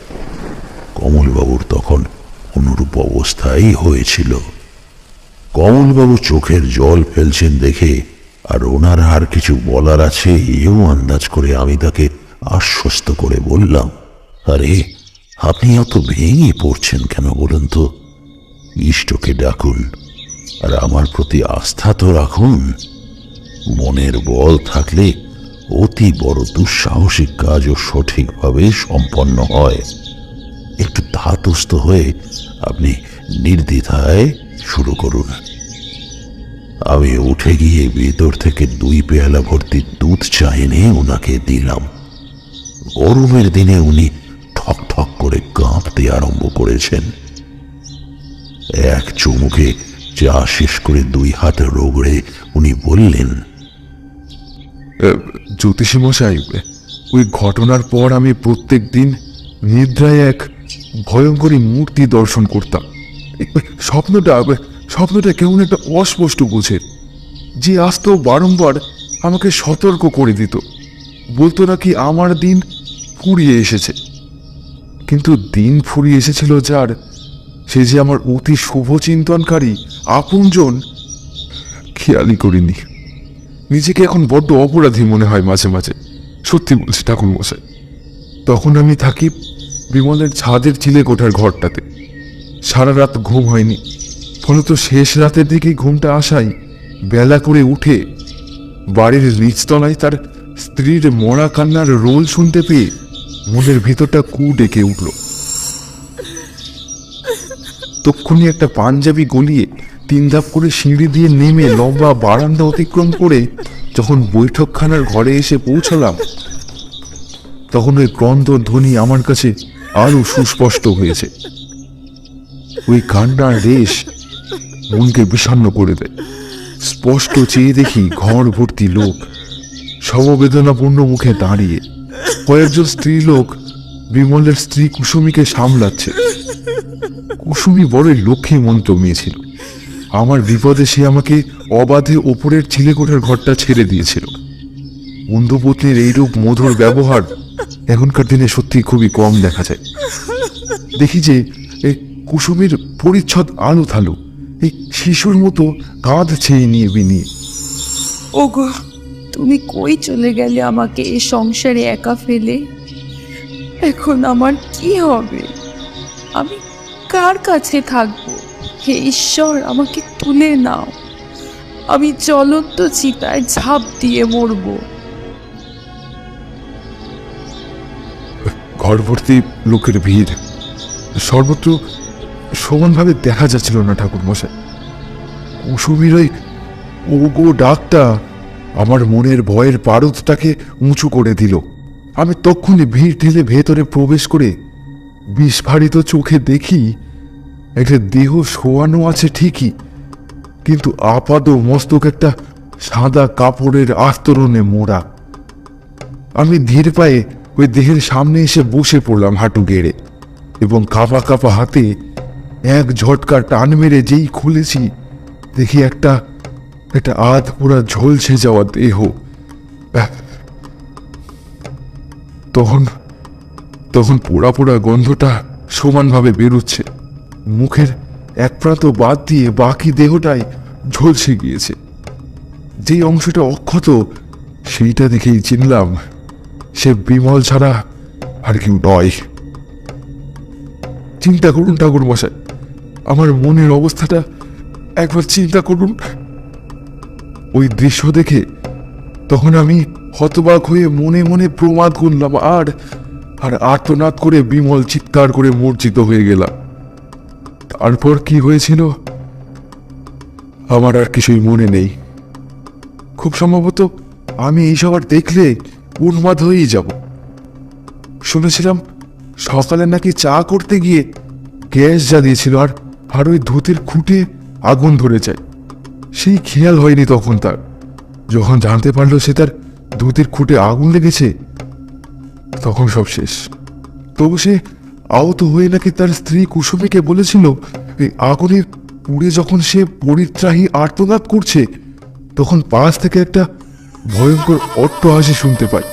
কমলবাবুর তখন অনুরূপ অবস্থাই হয়েছিল। কমলবাবু চোখের জল ফেলছেন দেখে আর ওনার আর কিছু বলার আছে এও আন্দাজ করে আমি তাকে আশ্বস্ত করে বললাম, আরে আপনি অত ভেঙে পড়ছেন কেন বলুন তো? ইষ্টকে ডাকুন আর আমার প্রতি আস্থা তো রাখুন। মনের বল থাকলে অতি বড় দুঃসাহসিক কাজও সঠিকভাবে সম্পন্ন হয়। একটু ধাতস্থ হয়ে আপনি নির্দ্বিধায় শুরু করুন। আমি উঠে গিয়ে ভেতর থেকে 2 পেয়ালা ভর্তি দুধ চা এনে ওনাকে দিলাম। গরমের দিনে উনি ঠক ঠক করে কাঁপতে আরম্ভ করেছেন। এক চুমুকে চা শেষ করে 2 হাত রগড়ে উনি বললেন, জ্যোতিষী মশাই, ওই ঘটনার পর আমি প্রত্যেক দিন নিদ্রায় এক ভয়ঙ্করী মূর্তি দর্শন করতাম। স্বপ্নটা কেমন একটা অস্পষ্ট বুঝে, যে আসতো বারংবার আমাকে সতর্ক করে দিত, বলতো নাকি আমার দিন ফুরিয়ে এসেছে। কিন্তু দিন ফুরিয়ে এসেছিল যার, সে যে আমার অতি শুভ চিন্তনকারী আপনজন, খেয়ালই করিনি। নিজেকে এখন বড্ড অপরাধী মনে হয় মাঝে মাঝে, সত্যি বলছি ঠাকুর মশাই। তখন আমি থাকি বিমলের ছাদের চিলে কোঠার ঘরটাতে। সারা রাত ঘুম হয়নি, ফলত শেষ রাতের দিকেই ঘুমটা আসাই বেলা করে উঠে বাড়ির নিচতলায় তার স্ত্রীর মরা কান্নার রোল শুনতে পেয়ে মনের ভিতরটা কু ডেকে উঠল। তক্ষুনি একটা পাঞ্জাবি গলিয়ে 3 ধাপ করে সিঁড়ি দিয়ে নেমে লম্বা বারান্দা অতিক্রম করে যখন বৈঠকখানার ঘরে এসে পৌঁছলাম, তখন ওই ক্রন্দন ধ্বনি আমার কাছে আরো সুস্পষ্ট হয়েছে। ওই কান্নার রেশ মনকে বিষণ্ণ করে দেয়। স্পষ্ট চেয়ে দেখি ঘর ভর্তি লোক সমবেদনাপূর্ণ মুখে দাঁড়িয়ে। কয়েকজন স্ত্রী লোক বিমলের স্ত্রী কুসুমীকে সামলাচ্ছে। কুসুমী বড়ই লক্ষ্মীমন্ত মেয়ে ছিল। আমার বিপদে সে আমাকে অবাধে ওপরের চিলেকোঠার ঘরটা ছেড়ে দিয়েছিল। বন্ধুপত্নীর এইরূপ মধুর ব্যবহার এখনকার দিনে সত্যি খুবই কম দেখা যায়। দেখি যে এই কুসুমীর পরিচ্ছদ আলো থালো, এই শিশুর মতো কাঁধ ছেয়ে নিয়ে বিনিয়ে। ওগো, তুমি কই চলে গেলে আমাকে এই সংসারে একা ফেলে? এখন আমার কি হবে? আমি কার কাছে থাকবো? হে ঈশ্বর, আমাকে তুলে নাও। আমি জ্বলন্ত চিতায় ঝাঁপ দিয়ে মরবো। ঘর ভর্তি লোকের ভিড়, সর্বত্র সমানভাবে দেখা যাচ্ছিল না ঠাকুর মশাই। কুসুমীর ওই ওগো ডাকটা আমার মনের ভয়ের পারদটাকে উঁচু করে দিল। আমি তক্ষুনি ভিড় ঠেলে ভেতরে প্রবেশ করে বিস্ফারিত চোখে দেখি একটা দেহ শোয়ানো আছে ঠিকই, কিন্তু আপাদ মস্তক একটা সাদা কাপড়ের আস্তরণে মোড়া। আমি ধীর পায়ে ওই দেহের সামনে এসে বসে পড়লাম হাঁটু গেড়ে, এবং কাঁপা কাঁপা হাতে এক ঝটকা টান মেরে যেই খুলেছি, দেখি একটা আধ পুরা ঝলসে যাওয়া দেহ। তখন পোড়া পোড়া গন্ধটা সমানভাবে বেরোচ্ছে। মুখের এক প্রান্ত বাদ দিয়ে বাকি দেহটাই ঝলসে গিয়েছে। যে অংশটা অক্ষত সেইটা দেখেই চিনলাম সে বিমল ছাড়া আর কেউ নয়। চিন্তা করুন ঠাকুর মশাই, আমার মনের অবস্থাটা একবার চিন্তা করুন। ওই দৃশ্য দেখে তখন আমি হতবাক হয়ে মনে মনে প্রমাদ গুনলাম, আর আর্তনাদ করে বিমল চিৎকার করে মূর্ছিত হয়ে গেলাম। তারপর কি হয়েছিল আমার আর কিছুই মনে নেই। খুব সম্ভবত আমি এইসব আর দেখলে উন্মাদ হয়েই যাব। শুনেছিলাম সকালে নাকি চা করতে গিয়ে গ্যাস জ্বালিয়েছিল, আর ওই ধুতির খুঁটে আগুন ধরে যায়। সেই খেয়াল হয়নি তখন তার। যখন জানতে পারলো সে তার ধুতির খুঁটে আগুন লেগেছে, তখন সব শেষ। তবু সে আহত হয়ে নাকি তার স্ত্রী কুসুমীকে বলেছিল এই আগুনে পুড়ে যখন সে পরিত্রাহী আর্তনাদ করছে তখন পাশ থেকে একটা ভয়ঙ্কর অট্টহাসি শুনতে পাই।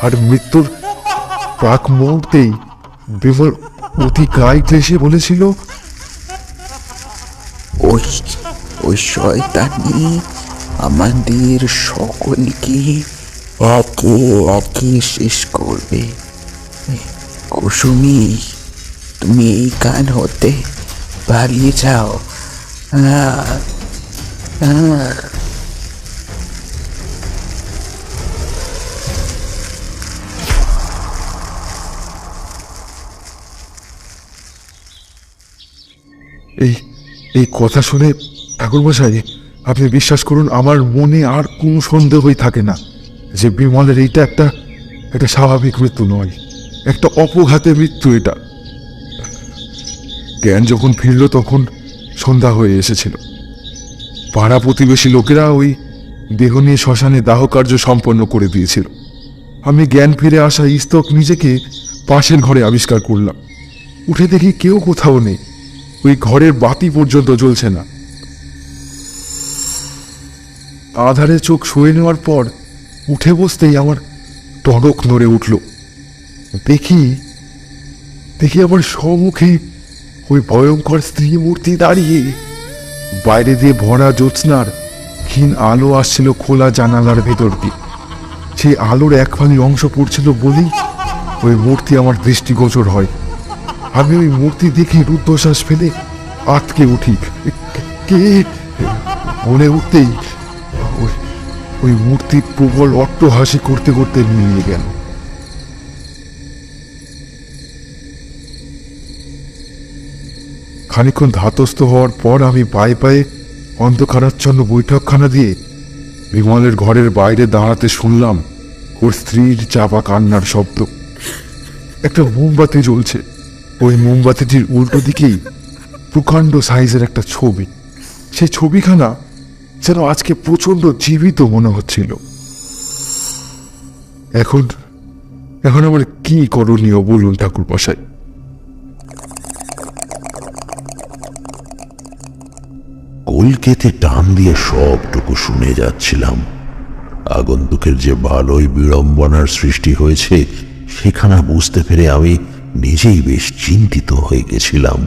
আর মৃত্যুর প্রাক মুহূর্তেই বিমল অতি গায়ে ক্লেশে বলেছিল, ওই ওই শয়তানি আমাদের সকলকে একে একে শেষ করবে। কুসুমি, তুমি এই কান হতে পালিয়ে যাও। এই এই কথা শুনে ঠাকুরমশাই, আপনি বিশ্বাস করুন, আমার মনে আর কোনো সন্দেহই থাকে না যে বিমলের এইটা একটা একটা স্বাভাবিক মৃত্যু নয়, একটা অপঘাতে মৃত্যু। এটা জ্ঞান যখন ফিরল তখন সন্ধ্যা হয়ে এসেছিল। পাড়া প্রতিবেশী লোকেরা ওই দেহ নিয়ে শ্মশানে দাহ কার্য সম্পন্ন করে দিয়েছিল। আমি জ্ঞান ফিরে আসা ইস্তক নিজেকে পাশের ঘরে আবিষ্কার করলাম। উঠে দেখি কেউ কোথাও নেই, ওই ঘরের বাতি পর্যন্ত জ্বলছে না। আধারে চোখ শুয়ে নেওয়ার পর উঠে বসতেই আমার টনক নড়ে উঠল। দেখি আমার সম্মুখে ওই ভয়ঙ্কর স্ত্রী মূর্তি দাঁড়িয়ে। বাইরে দিয়ে ভরা জ্যোৎস্নার ক্ষীণ আলো আসছিল খোলা জানালার ভেতর দিয়ে। সেই আলোর এক ফালি অংশ পড়ছিল বলেই ওই মূর্তি আমার দৃষ্টিগোচর হয়। আমি ওই মূর্তি দেখে রুদ্ধশ্বাস ফেলে আটকে উঠি। কে মনে উঠতেই ওই মূর্তি প্রবল অট্টহাসি করতে করতে মিলিয়ে গেল। খানিকক্ষণ ধাতস্থ হওয়ার পর আমি পায়ে পায়ে অন্ধকারাচ্ছন্ন বৈঠকখানা দিয়ে বিমলের ঘরের বাইরে দাঁড়াতে শুনলাম ওর স্ত্রীর চাপা কান্নার শব্দ। একটা মোমবাতি জ্বলছে, ওই মোমবাতিটির উল্টো দিকেই প্রকাণ্ড সাইজের একটা ছবি। সেই ছবিখানা যেন আজকে প্রচন্ড জীবিত মনে হচ্ছিল। এখন আমার কি করণীয় বলুন ঠাকুরমশাই? কলকেতে টান দিয়ে সবটুকু শুনে যাচ্ছিলাম। আগন্তুকের যে ভালোই বিড়ম্বনার সৃষ্টি হয়েছে সেখানে বুঝতে পেরে আমি নিজেই বেশ চিন্তিত হয়ে গেছিলাম।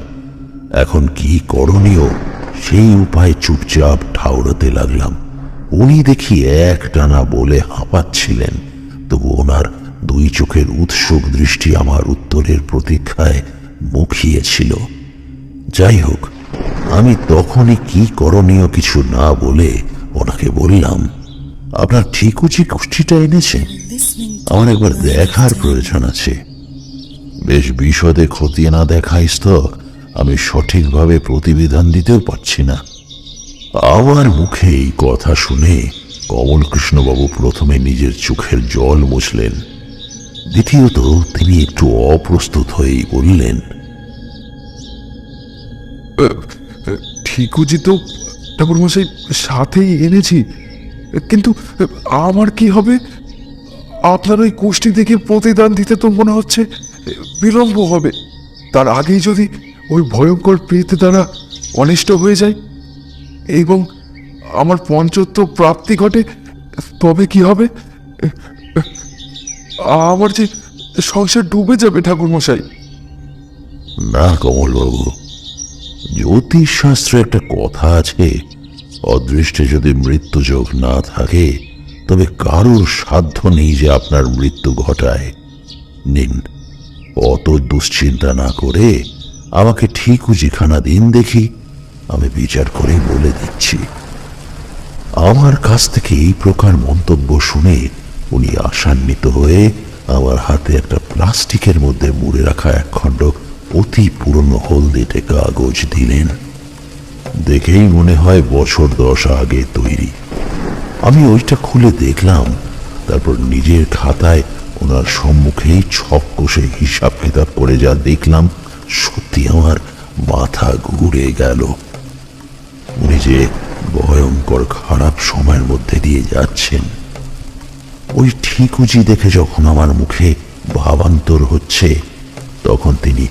এখন কি করণীয় সেই উপায় চুপচাপ ঠাউরাতে লাগলাম। উনি দেখি একটানা বলে হাঁপাচ্ছিলেন, তবু ওনার দুই চোখের উৎসুক দৃষ্টি আমার উত্তরের প্রতীক্ষায় মুখিয়েছিল। যাই হোক, আমি তখনই কি করণীয় কিছু না বলে ওনাকে বললাম, আপনার ঠিকুচি কুষ্টিটা এনেছেন? আমার একবার দেখার প্রয়োজন আছে। বেশ বিশদে খতিয়ে না দেখা স্তক আমি সঠিকভাবে প্রতিবিধান দিতেও পারছি না। আমার মুখে এই কথা শুনে কমলকৃষ্ণবাবু প্রথমে নিজের চোখের জল মুছলেন, দ্বিতীয়ত তিনি একটু অপ্রস্তুত হয়েই বললেন, ঠিকুজি তো ঠাকুরমশাই সাথেই এনেছি, কিন্তু আমার কি হবে? আপনার ওই কুষ্টি দেখে প্রতিদান দিতে তো মনে হচ্ছে বিলম্ব হবে। তার আগেই যদি ওই ভয়ঙ্কর প্রেত দ্বারা অনিষ্ট হয়ে যায় এবং আমার পঞ্চত্ব প্রাপ্তি ঘটে, তবে কি হবে? আমার যে সংসার ডুবে যাবে ঠাকুরমশাই। না কমলবাবু, জ্যোতিষ শাস্ত্রে একটা কথা আছে, অদৃষ্টে যদি মৃত্যুযোগ না থাকে তবে কারোর সাধ্য নেই যে আপনার মৃত্যু ঘটায়। নিন, অত দুশ্চিন্তা না করে আমাকে ঠিকুজিখানা দিন দেখি, আমি বিচার করে বলে দিচ্ছি। আমার কাছ থেকে এই প্রকার মন্তব্য শুনে উনি আশান্বিত হয়ে আমার হাতে একটা প্লাস্টিকের মধ্যে মুড়ে রাখা একখণ্ড অতি পুরনো হলদেটে কাগজ দিলেন। দেখেই মনে হয় বছর 10 আগে তৈরি। আমি ওইটা খুলে দেখলাম, তারপর নিজের খাতায় ওনার সম্মুখেই ছক কষে হিসাব কিতাব করে যা দেখলাম, সত্যি আমার মাথা ঘুরে গেল। উনি যে ভয়ঙ্কর খারাপ সময়ের মধ্যে দিয়ে যাচ্ছেন, ওই ঠিকুজি দেখে যখন আমার মুখে ভাবান্তর হচ্ছে তখন তিনি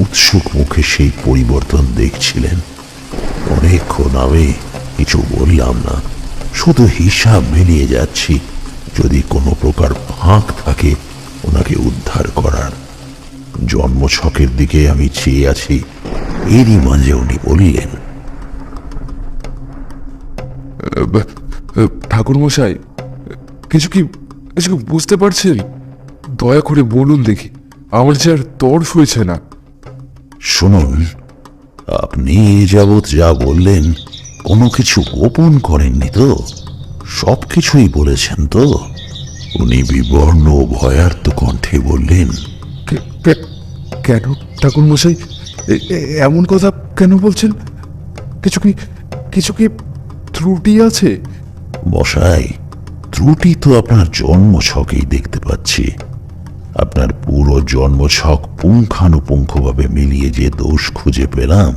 উৎসুক মুখে সেই পরিবর্তন দেখছিলেন। অনেকক্ষণ আমি কিছু বললাম না, শুধু হিসাব মিলিয়ে যাচ্ছি, যদি কোনো প্রকার ফাঁক থাকে ওনাকে উদ্ধার করার। জন্মছকের দিকে আমি চেয়ে আছি, এরই মাঝে উনি বললেন, ঠাকুর মশাই, কিছু কি বুঝতে পারছেন? দয়া করে বলুন দেখি, আমার যে আর তর সইছে না। শুনুন, আপনি এ যাবৎ যা বললেন কোনো কিছু গোপন করেননি তো? সব কিছুই বলেছেন তো? উনি বিবর্ণ ও ভয়ার্ত কণ্ঠে বললেন, কেন ঠাকুর মশাই এমন কথা কেন বলছেন? কিছু কি ত্রুটি আছে? মশাই, ত্রুটি তো আপনার জন্মছকেই দেখতে পাচ্ছি। আপনার পুরো জন্মছক পুঙ্খানুপুঙ্খভাবে মিলিয়ে যে দোষ খুঁজে পেলাম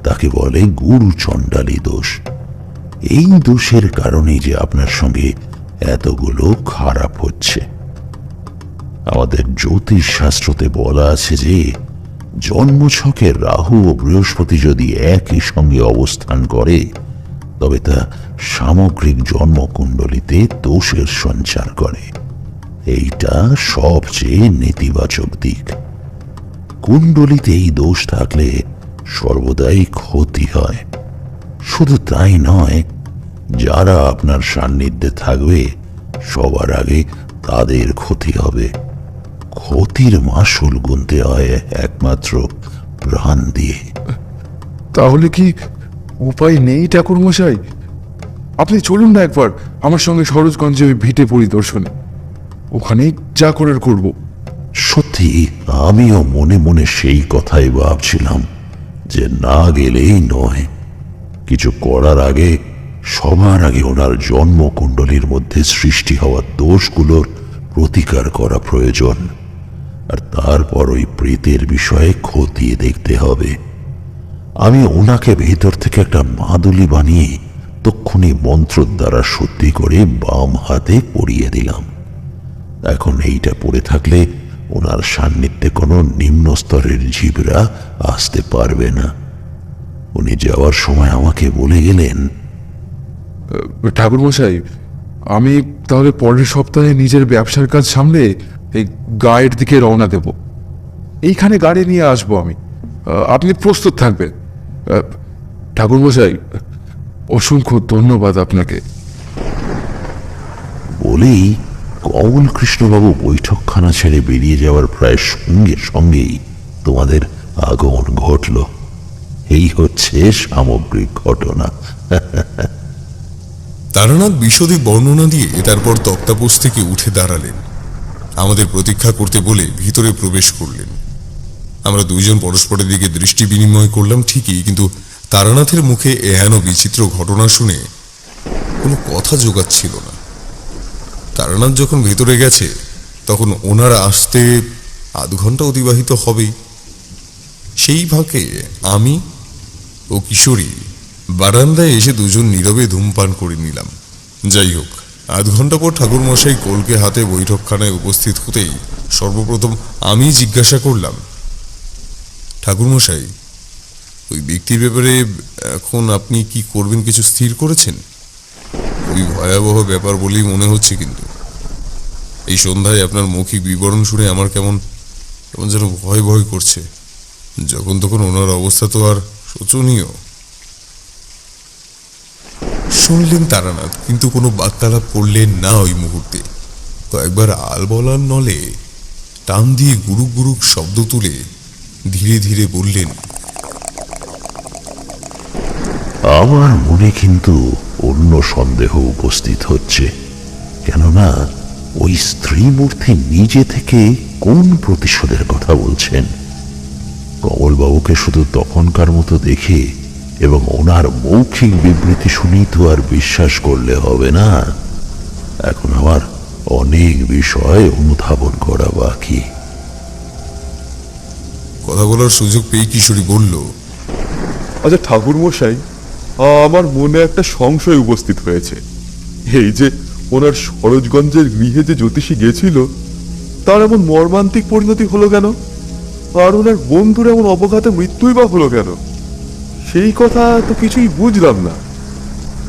তাকে বলে গুরুচণ্ডালী দোষ। এই দোষের কারণেই যে আপনার সঙ্গে এতগুলো খারাপ হচ্ছে। আমাদের জ্যোতিষ শাস্ত্রতে বলা আছে যে জন্মছকে রাহু ও বৃহস্পতি যদি একই সঙ্গে অবস্থান করে তবে তা সামগ্রিক জন্মকুণ্ডলিতে দোষের সঞ্চার করে। এইটা সবচেয়ে নেতিবাচক দিক। কুণ্ডলিতে এই দোষ থাকলে সর্বদাই ক্ষতি হয়। শুধু তাই নয়, যারা আপনার সান্নিধ্যে থাকবে সবার আগে তাদের ক্ষতি হবে। ক্ষতির মাসুল গুনতে হয় একমাত্র প্রাণ দিয়ে। তাহলে কি উপায় নেই ঠাকুর মশাই? আপনি চলুন না একবার আমার সঙ্গে সরোজগঞ্জে ওই ভিটে পরিদর্শনে, ওখানেই যা করার করব। সত্যি আমিও মনে মনে সেই কথাই ভাবছিলাম যে না গেলেই নয়। কিছু করার আগে সবার আগে ওনার জন্মকুণ্ডলীর মধ্যে সৃষ্টি হওয়া দোষগুলোর প্রতিকার করা প্রয়োজন, আর তারপর ওই প্রেতের বিষয়ে খতিয়ে দেখতে হবে। আমি ওনাকে ভেতর থেকে একটা মাদুলি বানিয়ে তক্ষুনি মন্ত্র দ্বারা শুদ্ধি করে বাম হাতে পরিয়ে দিলাম। এখন এইটা পড়ে থাকলে ওনার সান্নিধ্যে কোনো নিম্ন স্তরের জীবরা আসতে পারবে না। উনি যাওয়ার সময় আমাকে বলে গেলেন, ঠাকুর মশাই, আমি তাহলে পরের সপ্তাহে নিজের ব্যবসার কাজ সামলে এই গায়ের দিকে রওনা দেব। এইখানে গাড়ি নিয়ে আসবো আমি, আপনি প্রস্তুত থাকবেন। ঠাকুর মশাই, অসংখ্য ধন্যবাদ আপনাকে। বলেই কমল কৃষ্ণবাবু বৈঠকখানা ছেড়ে বেরিয়ে যাওয়ার প্রায় সঙ্গে সঙ্গেই তোমাদের আগমন ঘটল। এই হচ্ছে সামগ্রিক ঘটনা। তারানাথ বিশদে বর্ণনা দিয়ে তারপর তক্তাপোষ থেকে উঠে দাঁড়ালেন। আমাদের প্রতীক্ষা করতে বলে ভিতরে প্রবেশ করলেন। আমরা দুইজন পরস্পরের দিকে দৃষ্টি বিনিময় করলাম ঠিকই, কিন্তু তারানাথের মুখে এহেন বিচিত্র ঘটনা শুনে কোনো কথা জোগাচ্ছিল না। তারানাথ যখন ভেতরে গেছে তখন ওনারা আসতে আধ ঘন্টা অতিবাহিত হবেই। সেই ফাঁকে আমি ও কিশোরী বারান্দায় এসে দুজন নীরবে ধূমপান করে নিলাম। যাই হোক, আধ ঘন্টা পর ঠাকুরমশাই কলকে হাতে বৈঠকখানায় উপস্থিত হতেই সর্বপ্রথম আমি জিজ্ঞাসা করলাম, ঠাকুরমশাই, ওই ব্যক্তির ব্যাপারে এখন আপনি কি করবেন কিছু স্থির করেছেন? খুবই ভয়াবহ ব্যাপার বলেই মনে হচ্ছে, কিন্তু এই সন্ধ্যায় আপনার মৌখিক বিবরণ শুনে আমার কেমন যেন ভয় ভয় করছে। যখন তখন ওনার অবস্থা তো আর শোচনীয়। শুনলেন তারানাথ, কিন্তু কোনো বাক্যালাপ করলেন না। ওই মুহূর্তে কয়েকবার আল বলার নলে টান দিয়ে গুরুক গুরুক শব্দ তুলে ধীরে ধীরে বললেন, আমার মনে কিন্তু অন্য সন্দেহ উপস্থিত হচ্ছে। কেননা ওই স্ত্রী মূর্তি নিজে থেকে কোন প্রতিশোধের কথা বলছেন? কমলবাবুকে শুধু তখনকার মতো দেখে এবং ওনার মৌখিক বিবৃতি শুনেই তো আর বিশ্বাস করলে হবে না। এখন আমার অনেক বিষয় অনুধাবন করা বাকি। কথা বলার সুযোগ পেয়ে কিশোরী বলল, আচ্ছা ঠাকুর মশাই, আমার মনে একটা সংশয় উপস্থিত হয়েছে। এই যে ওনার সরোজগঞ্জের গৃহে যে জ্যোতিষী গেছিল, তার এমন মর্মান্তিক পরিণতি হলো কেন? আর ওনার বন্ধুর এমন অবঘাতে মৃত্যুই বা হলো কেন? সেই কথা তো কিছুই বুঝলাম না।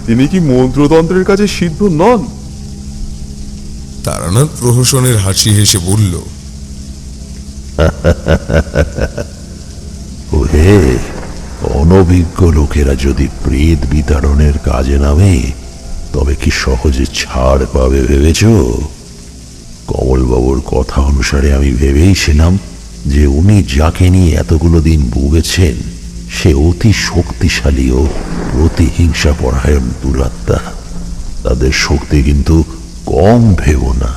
তিনি কি মন্ত্রতন্ত্রের কাছে সিদ্ধ নন? তারানাথ প্রহসনের হাসি হেসে বলল, ওহে, অনভিজ্ঞ লোকেরা যদি প্রেত বিতরণের কাজে নামে তবে কি সহজে ছাড় পাবে ভেবেছ? কমলবাবুর কথা অনুসারে আমি ভেবেইছিলাম যে উনি যাকে নিয়ে এতগুলো দিন ভুগেছেন সে অতি শক্তিশালী ও প্রতিহিংসা পরায়ণ দুরাত্মা। তাদের শক্তি কিন্তু কম ভেব না।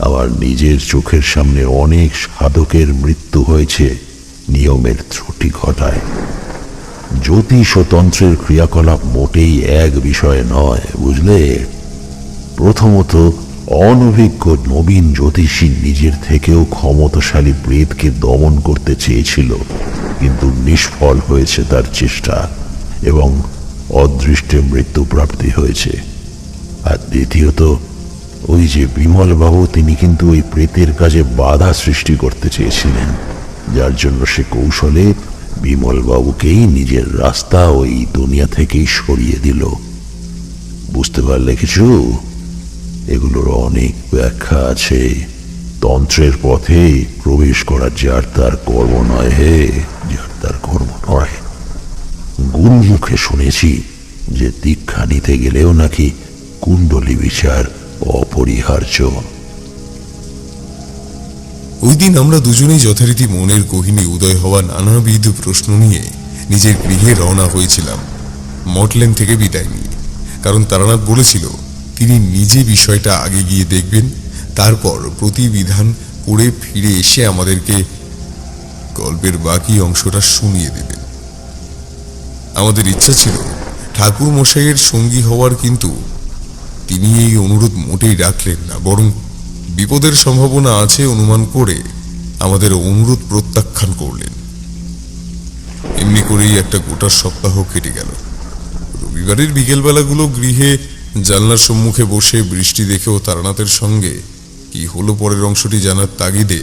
আমার নিজের চোখের সামনে অনেক সাধকের মৃত্যু হয়েছে নিয়মের ত্রুটি ঘটায়। জ্যোতিষ ও তন্ত্রের ক্রিয়াকলাপ মোটেই এক বিষয় নয়, বুঝলে? প্রথমত, অনভিজ্ঞ নবীন জ্যোতিষী নিজের থেকেও ক্ষমতাশালী প্রেতকে দমন করতে চেয়েছিল, কিন্তু নিষ্ফল হয়েছে তার চেষ্টা এবং অদৃষ্টে মৃত্যুপ্রাপ্তি হয়েছে। আর দ্বিতীয়ত, ওই যে বিমলবাবু, তিনি কিন্তু ওই প্রেতের কাজে বাধা সৃষ্টি করতে চেয়েছিলেন, যার জন্য সে কৌশলে বিমলবাবুকেই নিজের রাস্তা ওই দুনিয়া থেকেই সরিয়ে দিল। বুঝতে পারলে কিছু? এগুলোর অনেক ব্যাখ্যা আছে। তন্ত্রের পথে প্রবেশ করা যার তার কর্ম নয় হে, যার তার কর্ম নয়। গুরুমুখে শুনেছি যে দীক্ষা নিতে গেলেও নাকি কুণ্ডলী বিচার অপরিহার্য। ওই দিন আমরা দুজনেই যথারীতি মনের গহীনে উদয় হওয়া নানাবিধ প্রশ্ন নিয়ে নিজের গৃহে রওনা হয়েছিলাম মটলেন থেকে বিদায় নিয়ে। কারণ তারানাথ বলেছিল তিনি নিজে বিষয়টা আগে গিয়ে দেখবেন, তারপর প্রতিবিধান করে ফিরে এসে আমাদেরকে গল্পের বাকি অংশটা শুনিয়ে দেবেন। আমাদের ইচ্ছা ছিল ঠাকুর মশাইয়ের সঙ্গী হওয়ার, কিন্তু তিনি এই অনুরোধ মোটেই রাখলেন না, বরং বিপদের সম্ভাবনা আছে অনুমান করে আমাদের অনুরোধ প্রত্যাখ্যান করলেন। এমনি করেই একটা গোটা সপ্তাহ কেটে গেল। রবিবারের বিকেলবেলাগুলো গৃহে জানলার সম্মুখে বসে বৃষ্টি দেখেও তারানাথের সঙ্গে কি হলো পরের অংশটি জানার তাগিদে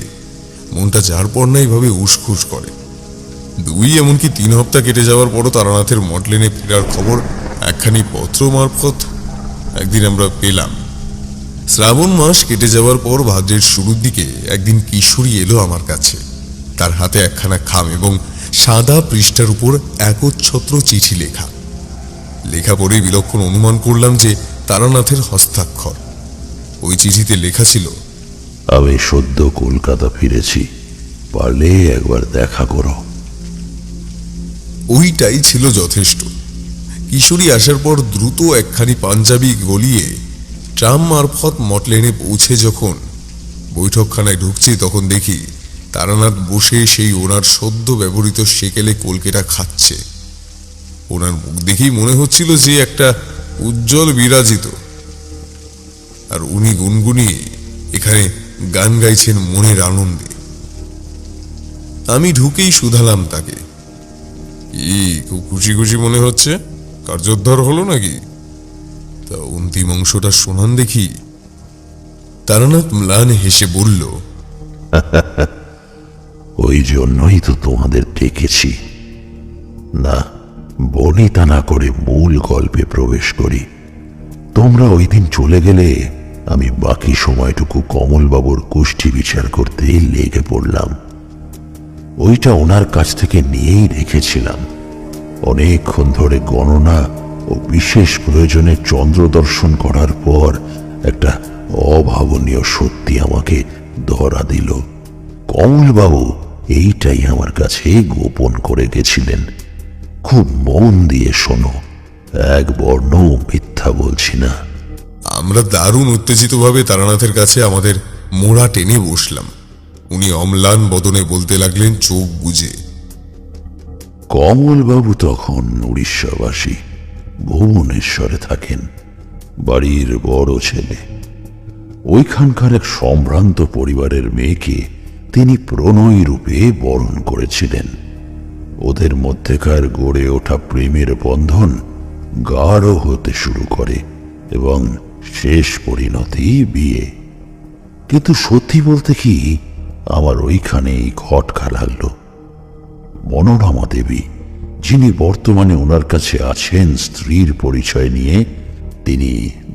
মনটা যার পর নাই ভাবে উসখুস করে। এমনকি 3 হপ্তাহ কেটে যাওয়ার পরও তারানাথের মটলেনে ফেরার খবর একখানি পত্র মারফত একদিন আমরা পেলাম। শ্রাবণ মাস কেটে যাওয়ার পর ভাদ্রের শুরুর দিকে একদিন কিশোরী এলো আমার কাছে। তার হাতে একখানা খাম এবং সাদা পৃষ্ঠার উপর একচ্ছত্র চিঠি লেখা। লেখা পরে বিলক্ষণ অনুমান করলাম যে তারানাথের হস্তাক্ষর। ওই চিঠিতে লেখা ছিল, আমি সদ্য কলকাতা ফিরেছি, পারলে একবার দেখা করো। ওইটাই ছিল যথেষ্ট। কিশোরী আসার পর দ্রুত একখানি পাঞ্জাবি গলিয়ে ট্রাম মারফত মটলেনে পৌঁছে যখন বৈঠকখানায় ঢুকছি, তখন দেখি তারানাথ বসে সেই ওনার সদ্য ব্যবহৃত সেকেলে কলকেটা খাচ্ছে। ওনার মুখ দেখেই মনে হচ্ছিল যে একটা উজ্জ্বল বিরাজিত, আর উনি গুনগুনিয়ে এখানে গান গাইছেন মনের আনন্দে। আমি ঢুকেই শুধালাম তাকে, খুব খুশি খুশি মনে হচ্ছে, কার্যোদ্ধার হলো নাকি? তা অন্তিম অংশটা শোনান দেখি। তারানাথ ম্লান হেসে বলল, ওই জন্যই তো তোমাদের ডেকেছি। না, বনিতা না করে মূল গল্পে প্রবেশ করি। তোমরা ওই দিন চলে গেলে আমি বাকি সময়টুকু কমলবাবুর কুষ্ঠি বিচার করতেই লেগে পড়লাম। ওইটা ওনার কাছ থেকে নিয়েই রেখেছিলাম। অনেকক্ষণ ধরে গণনা ও বিশেষ প্রয়োজনে চন্দ্র দর্শন করার পর একটা অভাবনীয় সত্যি আমাকে ধরা দিল। কমলবাবু এইটাই আমার কাছে গোপন করে গেছিলেন। খুব মন দিয়ে শোনো, এক বর্ণ মিথ্যা বলছি না। আমরা দারুণ উত্তেজিত ভাবে তারানাথের কাছে আমাদের মোড়া টেনে বসলাম। উনি অম্লান বদনে বলতে লাগলেন চোখ বুজে, কমলবাবু তখন উড়িষ্যাবাসী, ভুবনেশ্বরে থাকেন, বাড়ির বড় ছেলে। ওইখানকার এক সম্ভ্রান্ত পরিবারের মেয়েকে তিনি প্রণয়ী রূপে বরণ করেছিলেন। ওদের মধ্যেকার গড়ে ওঠা প্রেমের বন্ধন গাঢ় হতে শুরু করে এবং শেষ পরিণতি বিয়ে। কিন্তু সত্যি বলতে কি, আমার ওইখানেই খটকা লাগলো। মনোরমা দেবী, যিনি বর্তমানে ওনার কাছে আছেন স্ত্রীর পরিচয় নিয়ে, তিনি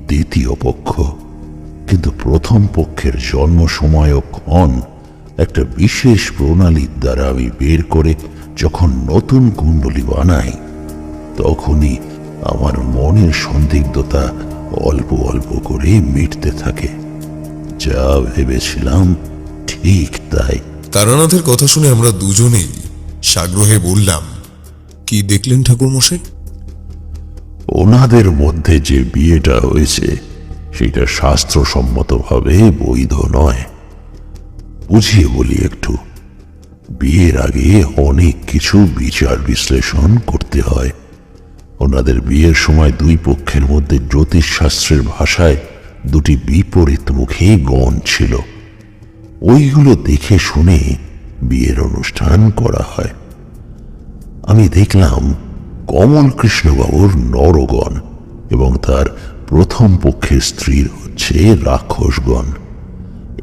দ্বিতীয় পক্ষ, কিন্তু প্রথম পক্ষের জন্ম সময়ও ক্ষণ একটা বিশেষ প্রণালীর দ্বারা আমি বের করে যখন নতুন কুণ্ডলী বানাই, তখনই আমার মনের সন্দিগ্ধতা অল্প অল্প করে মিটতে থাকে। যা ভেবেছিলাম ঠিক তাই। তারানাথের কথা শুনে আমরা দুজনেই সাগ্রহে বললাম, কি দেখলেন ঠাকুরমশাই? ওনাদের মধ্যে যে বিয়েটা হয়েছে সেটা শাস্ত্রসম্মতভাবে বৈধ নয়। বুঝিয়ে বলি একটু। বিয়ের আগে অনেক কিছু বিচার বিশ্লেষণ করতে হয়। ওনাদের বিয়ের সময় দুই পক্ষের মধ্যে জ্যোতিষশাস্ত্রের ভাষায় দুটি বিপরীতমুখী গণ ছিল। ওইগুলো দেখে শুনে বিয়ের অনুষ্ঠান করা হয়। আমি দেখলাম কমল কৃষ্ণবাবুর নরগণ এবং তার প্রথম পক্ষের স্ত্রীর হচ্ছে রাক্ষসগণ।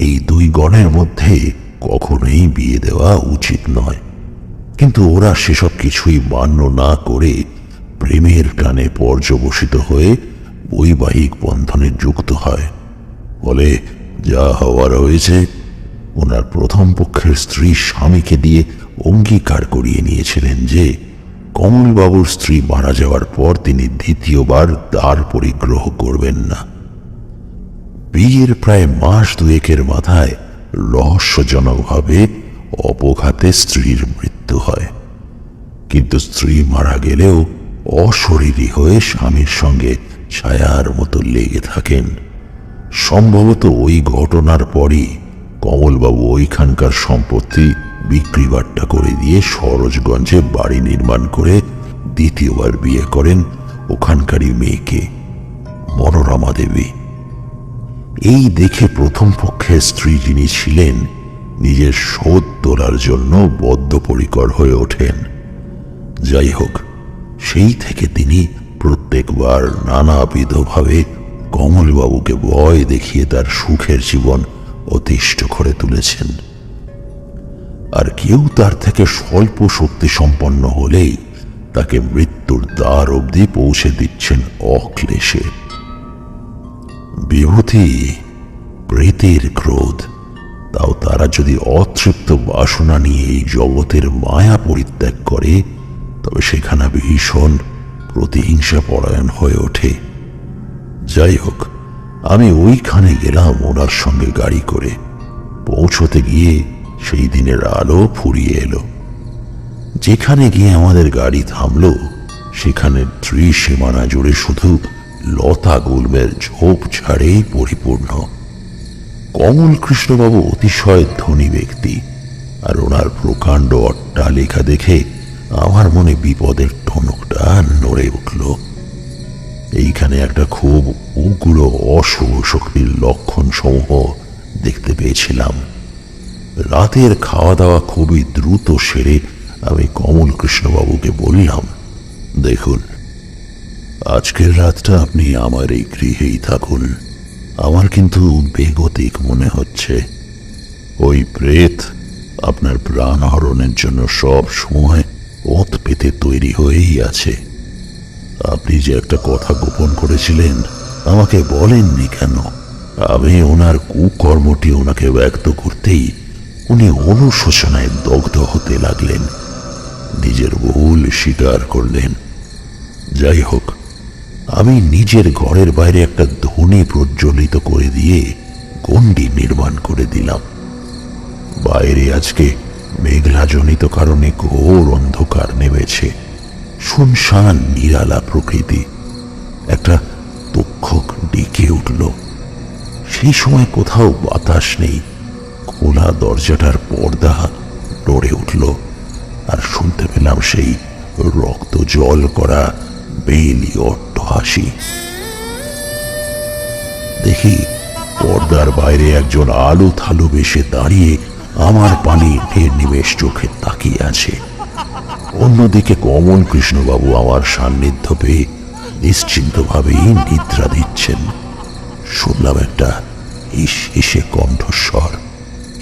এই দুই গণের মধ্যে কখনোই বিয়ে দেওয়া উচিত নয়, কিন্তু ওরা সেসব কিছুই মান্য না করে প্রেমের টানে পর্যবসিত হয়ে বৈবাহিক বন্ধনে যুক্ত হয়। ফলে যা হওয়ার হয়েছে, ওনার প্রথম পক্ষের স্ত্রী স্বামীকে দিয়ে অঙ্গীকার করিয়ে নিয়েছিলেন যে কমলবাবুর স্ত্রী মারা যাওয়ার পর তিনি দ্বিতীয়বার দ্বার পরিগ্রহ করবেন না। বিয়ের প্রায় মাস দুয়েকের মাথায় রহস্যজনকভাবে অপঘাতে স্ত্রীর মৃত্যু হয়, কিন্তু স্ত্রী মারা গেলেও অশরীরী হয়ে স্বামীর সঙ্গে ছায়ার মতো লেগে থাকেন। সম্ভবত ওই ঘটনার পরই কমলবাবু ওইখানকার সম্পত্তি বিক্রি বাট্টা করে দিয়ে সরোজগঞ্জে বাড়ি নির্মাণ করে দ্বিতীয়বার বিয়ে করেন ওখানকারই মেয়েকে, মনোরমা দেবী। এই দেখে প্রথম পক্ষের স্ত্রী যিনি ছিলেন নিজের শোধ তোলার জন্য বদ্ধপরিকর হয়ে ওঠেন। যাই হোক, সেই থেকে তিনি প্রত্যেকবার নানাবিধভাবে কমলবাবুকে ভয় দেখিয়ে তার সুখের জীবন অতিষ্ঠ করে তুলেছেন। আর কেউ তার থেকে স্বল্প শক্তি সম্পন্ন হলেই তাকে মৃত্যুর দ্বার অবধি পৌঁছে দিচ্ছেন অক্লেশে। বিভূতি প্রেতের ক্রোধ, তাও তারা যদি অতৃপ্ত বাসনা নিয়ে এই জগতের মায়া পরিত্যাগ করে, তবে সেখানে ভীষণ প্রতিহিংসা পরায়ণ হয়ে ওঠে। যাই হোক, আমি ওইখানে গেলাম ওনার সঙ্গে গাড়ি করে। পৌঁছতে গিয়ে সেই দিনের আলো ফুরিয়ে এলো। যেখানে গিয়ে আমাদের গাড়ি থামলো, সেখানে ত্রিসীমানা জুড়ে শুধু লতা গুল্মের ঝোপঝাড়েই পরিপূর্ণ। কমল কৃষ্ণবাবু অতিশয় ধনী ব্যক্তি, আর ওনার প্রকাণ্ড অট্টালিকা দেখে আমার মনে বিপদের টনকটা নড়ে উঠল। এইখানে একটা খুব উগ্র অশুভ শক্তির লক্ষণ সমূহ দেখতে পেয়েছিলাম। রাতের খাওয়া দাওয়া খুবই দ্রুত সেরে আমি কমল কৃষ্ণবাবুকে বললাম, দেখুন, আজকের রাতটা আপনি আমার এই গৃহেই থাকুন। আমার কিন্তু বেগতিক মনে হচ্ছে। ওই প্রেত আপনার প্রাণ হরণের জন্য সব সময় ওত পেতে তৈরি হয়েই আছে। আপনি যে একটা কথা গোপন করেছিলেন, আমাকে বলেননি কেন? আমি ওনার কুকর্মটি ওনাকে ব্যক্ত করতেই উনি অনুশোচনায় দগ্ধ হতে লাগলেন, নিজের ভুল স্বীকার করলেন। যাই হোক, আমি নিজের ঘরের বাইরে একটা ধ্বনি প্রজ্বলিত করে দিয়ে গণ্ডি নির্মাণ করে দিলাম। বাইরে আজকে মেঘলাজনিত কারণে ঘোর অন্ধকার নেমেছে। শুনশান নিরালা প্রকৃতি। একটা তক্ষক ডেকে উঠল। সেই সময় কোথাও বাতাস নেই। খোলা দরজাটার পর্দা নড়ে উঠল, আর শুনতে পেলাম সেই রক্ত জল করা বেলি অট্টহাসি। দেখি পর্দার বাইরে একজন আলো থালু বেশে দাঁড়িয়ে আমার পানে নির্নিমেষ চোখে তাকিয়ে আছে। অন্যদিকে কমল কৃষ্ণবাবু আমার সান্নিধ্য পেয়ে নিশ্চিন্তভাবেই নিদ্রা দিচ্ছেন। শুনলাম একটা হিসে কণ্ঠস্বর,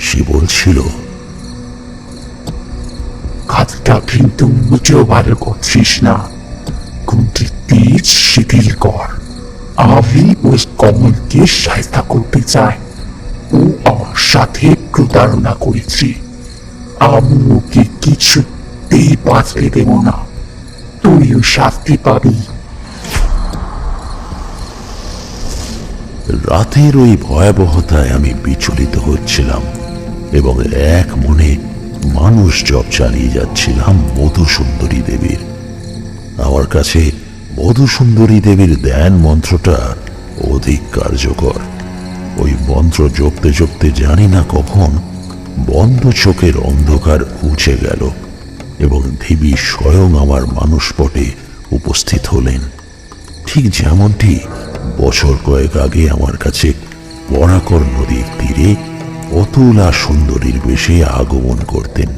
সে বলছিল, কাজটা কিন্তু মোটেও ভালো করছিস না। কুন্তির তেজ শিথিল কর। আমি ওই কমলকে সাহায্য করতে চাই। ও আমার সাথে প্রতারণা করেছে। আমি ওকে কিছুতেই বাঁচতে দেব না। তুইও শাস্তি পাবি। রাতের ওই ভয়াবহতায় আমি বিচলিত হচ্ছিলাম এবং এক মনে মানুষ জপ চালিয়ে যাচ্ছিলাম মধুসুন্দরী দেবীর। আমার কাছে মধুসুন্দরী দেবীর ধ্যান মন্ত্রটা অধিক কার্যকর। ওই মন্ত্র জপতে জপতে জানি না কখন বন্ধ চোখের অন্ধকার ঘুচে গেল এবং দেবী স্বয়ং আমার মানসপটে উপস্থিত হলেন, ঠিক যেমনটি বছর কয়েক আগে আমার কাছে বরাকর নদীর তীরে অতুলা সুন্দরীর বেশে আগমন করতেন।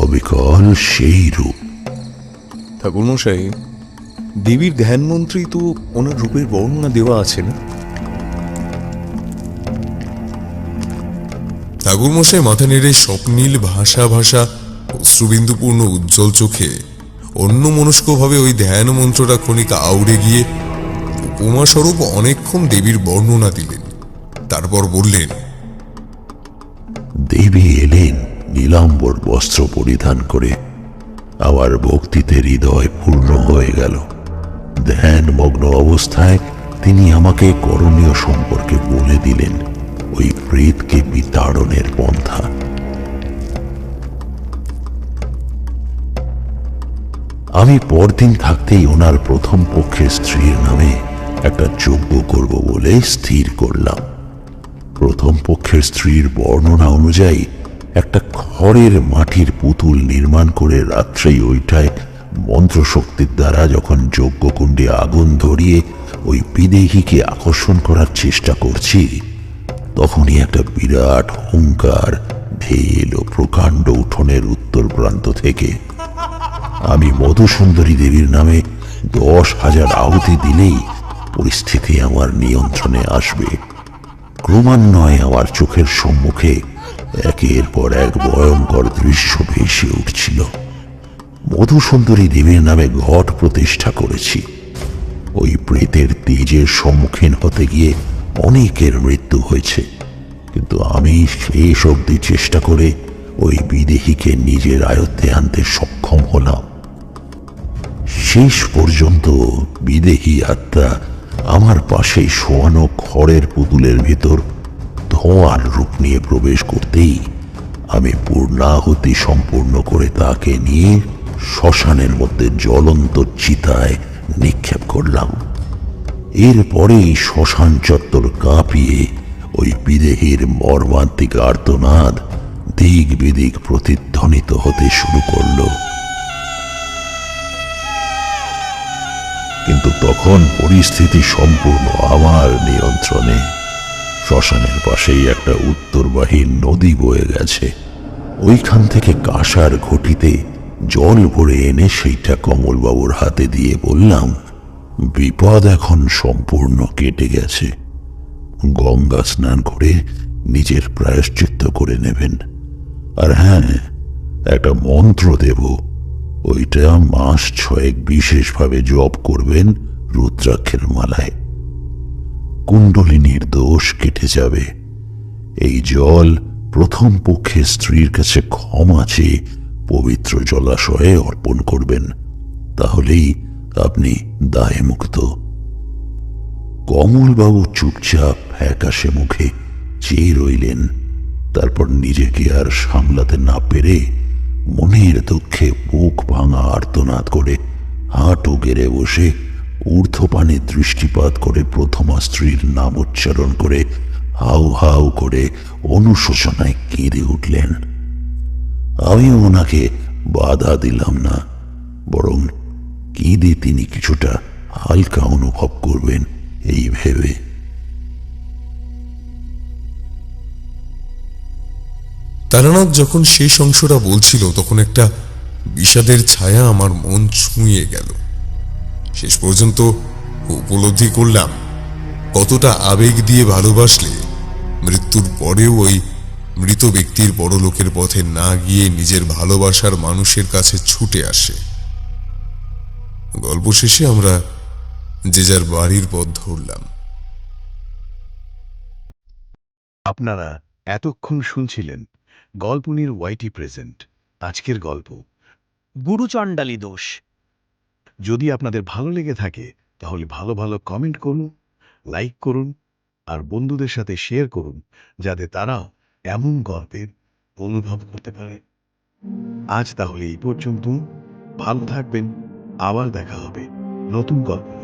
অবিকল সেই রূপ। ঠাকুরমশাই, দেবীর ধ্যান মন্ত্রেই তো ওনার রূপের বর্ণনা দেওয়া আছে না? ঠাকুরমশাই মাথা নেড়ে স্বপ্নীল ভাষা ভাষা অশ্রুবিন্দুপূর্ণ উজ্জ্বল চোখে অন্য মনস্কভাবে ওই ধ্যান মন্ত্রটা ক্ষণিক আউড়ে গিয়ে উপমাস্বরূপ অনেকক্ষণ দেবীর বর্ণনা দিলেন। তারপর বললেন, দেবী এলেন নীলাম্বর বস্ত্র পরিধান করে। আমার ভক্তিতে হৃদয় পূর্ণ হয়ে গেল। ধ্যানমগ্ন অবস্থায় তিনি আমাকে করণীয় সম্পর্কে বলে দিলেন ওই প্রেতকে বিতাড়নের পন্থা। আমি পরদিন থাকতেই ওনার প্রথম পক্ষের স্ত্রীর নামে একটা যজ্ঞ করব বলে স্থির করলাম। প্রথম পক্ষের স্ত্রীর বর্ণনা অনুযায়ী একটা খড়ের মাটির পুতুল নির্মাণ করে রাত্রেই ওইটায় মন্ত্রশক্তির দ্বারা যখন যজ্ঞকুণ্ডে আগুন ধরিয়ে ওই বিদেহীকে আকর্ষণ করার চেষ্টা করছি, তখনই একটা বিরাট হুঙ্কার ধেয়ে এলো প্রকাণ্ড উঠোনের উত্তর প্রান্ত থেকে। আমি মধুসুন্দরী দেবীর নামে 10,000 আহুতি দিলেই পরিস্থিতি আমার নিয়ন্ত্রণে আসবে। ক্রমান্বয়ে আমার চোখের সম্মুখে একের পর এক ভয়ঙ্কর দৃশ্য ভেসে উঠছিল। মধুসুন্দরী দেবীর নামে ঘট প্রতিষ্ঠা করেছি। ওই প্রেতের তেজের সম্মুখীন হতে গিয়ে অনেকের মৃত্যু হয়েছে, কিন্তু আমি শেষ অবধি চেষ্টা করে ওই বিদেহীকে নিজের আয়ত্তে আনতে সক্ষম হলাম। শেষ পর্যন্ত বিদেহী আত্মা আমার পাশে শোয়ানো খড়ের পুতুলের ভেতর ধোঁয়ার রূপ নিয়ে প্রবেশ করতেই আমি পূর্ণাহুতি সম্পূর্ণ করে তাকে নিয়ে শ্মশানের মধ্যে জ্বলন্ত চিতায় নিক্ষেপ করলাম। এরপরেই শ্মশান চত্বর কাঁপিয়ে ওই বিদেহীর মর্মান্তিক আর্তনাদ দিক বিদিক প্রতিধ্বনিত হতে শুরু করল। কিন্তু তখন পরিস্থিতি সম্পূর্ণ আমার নিয়ন্ত্রণে। শ্মশানের পাশেই একটা উত্তরবাহী নদী বয়ে গেছে। ওইখান থেকে কাঁসার ঘটিতে জল ভরে এনে সেইটা কমলবাবুর হাতে দিয়ে বললাম, বিপদ এখন সম্পূর্ণ কেটে গেছে। গঙ্গা স্নান করে নিজের প্রায়শ্চিত্ত করে নেবেন। আর হ্যাঁ, একটা মন্ত্র দেব, ওইটা মাস 6 বিশেষভাবে জপ করবেন রুদ্রাক্ষের মালায়। কুণ্ডলিনীর দোষ কেটে যাবে। এই জল প্রথম পক্ষে স্ত্রীর কাছে ক্ষমা চেয়ে পবিত্র জলাশয়ে অর্পণ করবেন, তাহলেই আপনি দায় মুক্ত। কমলবাবু চুপচাপ ফ্যাকাশে মুখে চেয়ে রইলেন। তারপর নিজেকে আর সামলাতে না পেরে মনের দুঃখে বুক ভাঙা আর্তনাদ করে হাঁটু গেড়ে বসে ঊর্ধ্বপানে দৃষ্টিপাত করে প্রথমা স্ত্রীর নাম উচ্চারণ করে হাউ হাউ করে অনুশোচনায় কেঁদে উঠলেন। আমি ওনাকে বাধা দিলাম না, বরং কেঁদে তিনি কিছুটা হালকা অনুভব করবেন এই ভেবে। তারানাথ যখন শেষ অংশটা বলছিল, তখন একটা বিষাদের ছায়া আমার মন ছুঁয়ে গেল। শেষ পর্যন্ত উপলব্ধি করলাম কতটা আবেগ দিয়ে ভালোবাসলে মৃত্যুর পরেও ওই মৃত ব্যক্তির বড়লোকের পথে না গিয়ে নিজের ভালোবাসার মানুষের কাছে ছুটে আসে। গল্প শেষে আমরা যে যার বাড়ির পথ ধরলাম। আপনারা এতক্ষণ শুনছিলেন গল্পনির ওয়াইটি প্রেজেন্ট আজকের গল্প গুরুচণ্ডালী দোষ। যদি আপনাদের ভালো লেগে থাকে তাহলে ভালো ভালো কমেন্ট করুন, লাইক করুন আর বন্ধুদের সাথে শেয়ার করুন, যাতে তারাও এমন গল্পের অনুভব করতে পারে। আজ তাহলে এই পর্যন্ত। ভালো থাকবেন, আবার দেখা হবে নতুন গল্প।